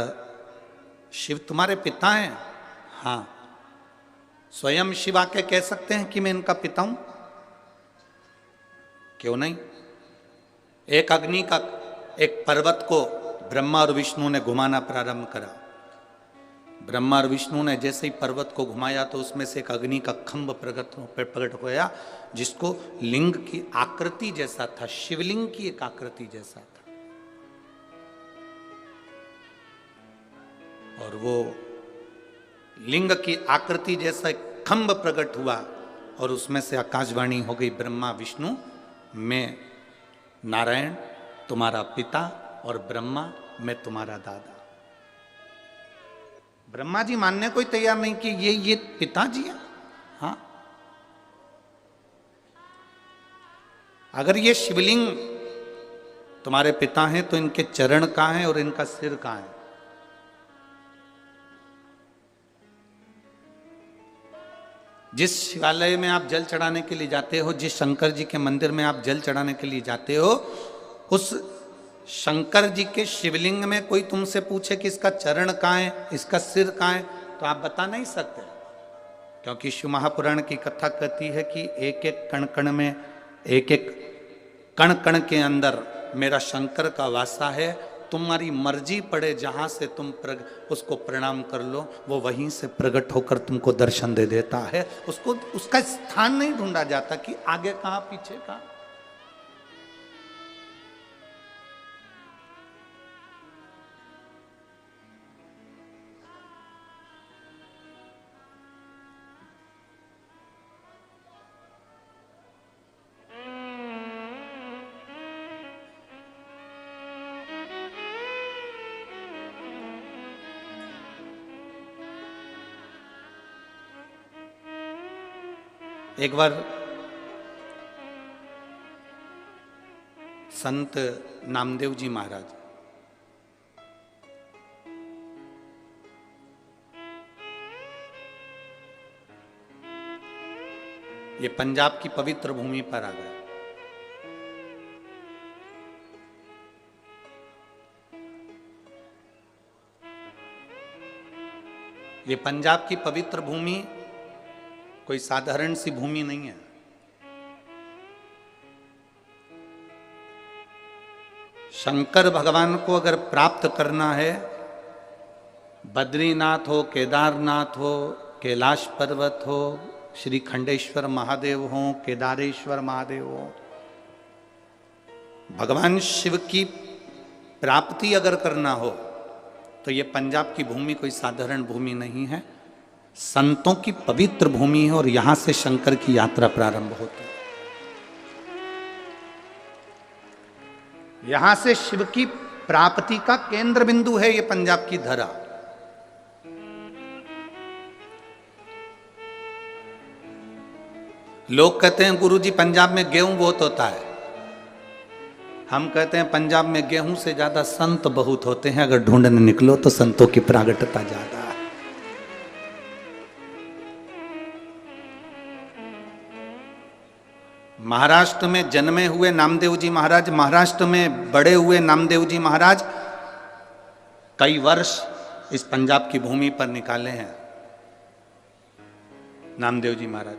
Speaker 1: शिव तुम्हारे पिता हैं? हाँ। स्वयं शिव आके कह सकते हैं कि मैं इनका पिता हूं? क्यों नहीं? एक अग्नि का, एक पर्वत को ब्रह्मा और विष्णु ने घुमाना प्रारंभ करा। ब्रह्मा और विष्णु ने जैसे ही पर्वत को घुमाया तो उसमें से एक अग्नि का खंभ प्रकट होया, जिसको लिंग की आकृति जैसा था, शिवलिंग की एक आकृति जैसा था। और वो लिंग की आकृति जैसा एक खंभ प्रकट हुआ और उसमें से आकाशवाणी हो गई, ब्रह्मा विष्णु मैं नारायण तुम्हारा पिता और ब्रह्मा मैं तुम्हारा दादा। ब्रह्मा जी मानने को ही तैयार नहीं कि ये पिताजी है। हाँ, अगर ये शिवलिंग तुम्हारे पिता हैं तो इनके चरण कहां हैं और इनका सिर कहां है? जिस शिवालय में आप जल चढ़ाने के लिए जाते हो, जिस शंकर जी के मंदिर में आप जल चढ़ाने के लिए जाते हो, उस शंकर जी के शिवलिंग में कोई तुमसे पूछे कि इसका चरण कहाँ है, इसका सिर कहाँ है, तो आप बता नहीं सकते, क्योंकि शिव महापुराण की कथा कहती है कि एक एक कण कण में, एक एक कण कण के अंदर मेरा शंकर का वासा है। तुम्हारी मर्जी पड़े जहां से तुम उसको प्रणाम कर लो, वो वहीं से प्रकट होकर तुमको दर्शन दे देता है। उसको उसका स्थान नहीं ढूंढा जाता कि आगे कहां पीछे कहां। एक बार संत नामदेव जी महाराज ये पंजाब की पवित्र भूमि पर आ गए। ये पंजाब की पवित्र भूमि कोई साधारण सी भूमि नहीं है। शंकर भगवान को अगर प्राप्त करना है, बद्रीनाथ हो, केदारनाथ हो, कैलाश पर्वत हो, श्री खंडेश्वर महादेव हो, केदारेश्वर महादेव हो, भगवान शिव की प्राप्ति अगर करना हो तो ये पंजाब की भूमि कोई साधारण भूमि नहीं है, संतों की पवित्र भूमि है और यहां से शंकर की यात्रा प्रारंभ होती है। यहां से शिव की प्राप्ति का केंद्र बिंदु है ये पंजाब की धरा। लोग कहते हैं गुरुजी पंजाब में गेहूं बहुत होता है। हम कहते हैं पंजाब में गेहूं से ज्यादा संत बहुत होते हैं। अगर ढूंढने निकलो तो संतों की प्रागट्यता ज्यादा है। महाराष्ट्र में जन्मे हुए नामदेव जी महाराज, महाराष्ट्र में बड़े हुए नामदेव जी महाराज कई वर्ष इस पंजाब की भूमि पर निकाले हैं। नामदेव जी महाराज,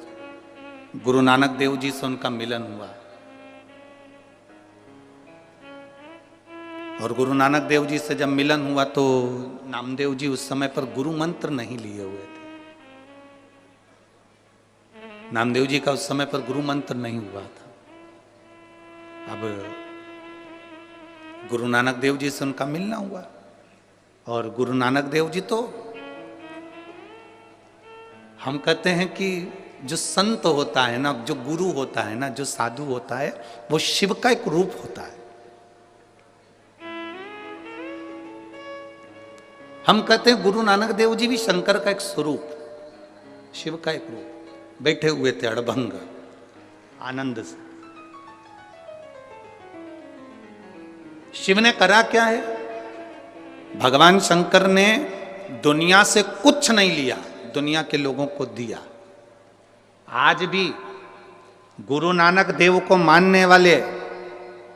Speaker 1: गुरु नानक देव जी से उनका मिलन हुआ और गुरु नानक देव जी से जब मिलन हुआ तो नामदेव जी उस समय पर गुरु मंत्र नहीं लिए हुए थे। नामदेव जी का उस समय पर गुरु मंत्र नहीं हुआ था। अब गुरु नानक देव जी से उनका मिलना हुआ और गुरु नानक देव जी तो हम कहते हैं कि जो संत होता है ना, जो गुरु होता है ना, जो साधु होता है, वो शिव का एक रूप होता है। हम कहते हैं गुरु नानक देव जी भी शंकर का एक स्वरूप, शिव का एक रूप। बैठे हुए थे अड़भंग आनंद से। शिव ने करा क्या है? भगवान शंकर ने दुनिया से कुछ नहीं लिया, दुनिया के लोगों को दिया। आज भी गुरु नानक देव को मानने वाले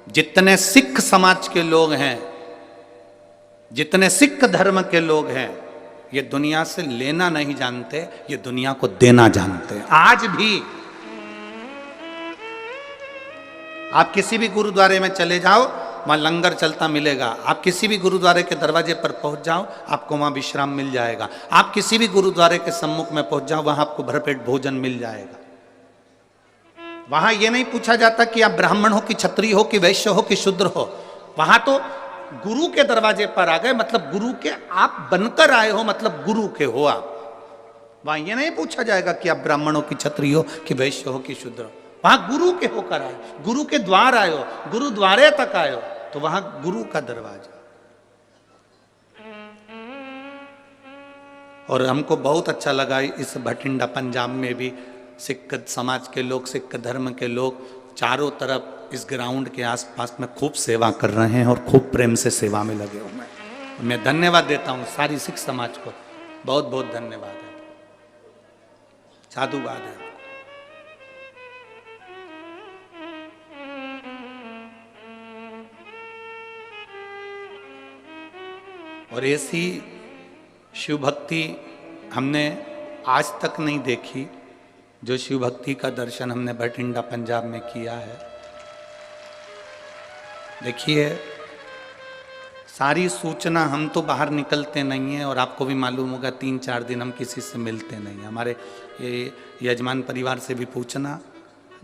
Speaker 1: जितने सिख समाज के लोग हैं, जितने सिख धर्म के लोग हैं ये दुनिया से लेना नहीं जानते, ये दुनिया को देना जानते हैं। आज भी आप किसी भी गुरुद्वारे में चले जाओ, वहां लंगर चलता मिलेगा। आप किसी भी गुरुद्वारे के दरवाजे पर पहुंच जाओ, आपको वहां विश्राम मिल जाएगा। आप किसी भी गुरुद्वारे के सम्मुख में पहुंच जाओ, वहां आपको भरपेट भोजन मिल जाएगा। वहां यह नहीं पूछा जाता कि आप ब्राह्मण हो कि क्षत्रिय हो कि वैश्य हो कि शूद्र हो। वहां तो गुरु के दरवाजे पर आ गए, मतलब गुरु के आप बनकर आए हो, मतलब गुरु के हो आप। वहां यह नहीं पूछा जाएगा कि आप ब्राह्मण हो कि क्षत्रिय हो कि वैश्य हो कि शूद्र हो। वहां गुरु के होकर आए, गुरु के द्वार आए हो, गुरुद्वारे तक आए हो, तो वहां गुरु का दरवाजा। और हमको बहुत अच्छा लगा इस भटिंडा पंजाब में भी सिख समाज के लोग, सिख धर्म के लोग चारों तरफ इस ग्राउंड के आसपास में खूब सेवा कर रहे हैं और खूब प्रेम से सेवा में लगे हुए हैं। मैं धन्यवाद देता हूं सारी सिख समाज को, बहुत बहुत धन्यवाद है, साधुवाद है। और ऐसी शिव भक्ति हमने आज तक नहीं देखी जो शिव भक्ति का दर्शन हमने भटिंडा पंजाब में किया है। देखिए, सारी सूचना, हम तो बाहर निकलते नहीं हैं और आपको भी मालूम होगा 3-4 दिन हम किसी से मिलते नहीं। हमारे ये यजमान परिवार से भी पूछना,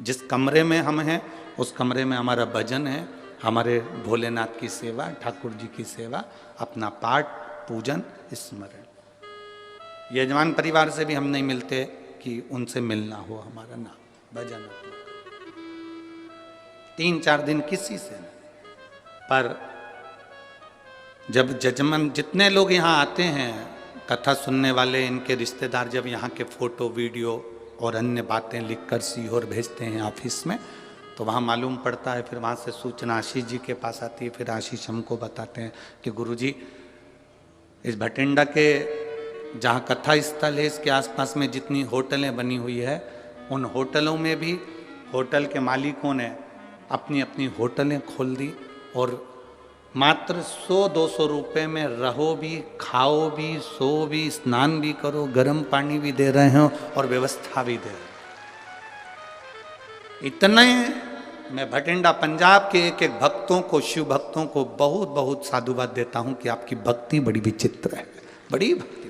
Speaker 1: जिस कमरे में हम हैं उस कमरे में हमारा भजन है, हमारे भोलेनाथ की सेवा, ठाकुर जी की सेवा, अपना पाठ, पूजन, स्मरण। यजमान परिवार से भी हम नहीं मिलते कि उनसे मिलना हो हमारा नाम भजन। 3-4 दिन किसी से नहीं। पर जब जजमान, जितने लोग यहाँ आते हैं कथा सुनने वाले, इनके रिश्तेदार जब यहाँ के फोटो, वीडियो और अन्य बातें लिखकर सीहोर भेजते हैं ऑफिस में, तो वहाँ मालूम पड़ता है। फिर वहाँ से सूचना आशीष जी के पास आती है, फिर आशीष हमको बताते हैं कि गुरुजी इस भटिंडा के जहाँ कथा स्थल है इसके आसपास में जितनी होटलें बनी हुई है, उन होटलों में भी होटल के मालिकों ने अपनी अपनी होटलें खोल दी और मात्र 100-200 रुपये में रहो भी, खाओ भी, सो भी, स्नान भी करो, गर्म पानी भी दे रहे हो और व्यवस्था भी दे रहे हो। इतने मैं भटिंडा पंजाब के एक एक भक्तों को, शिव भक्तों को बहुत बहुत साधुवाद देता हूं कि आपकी भक्ति बड़ी विचित्र है, बड़ी भक्ति।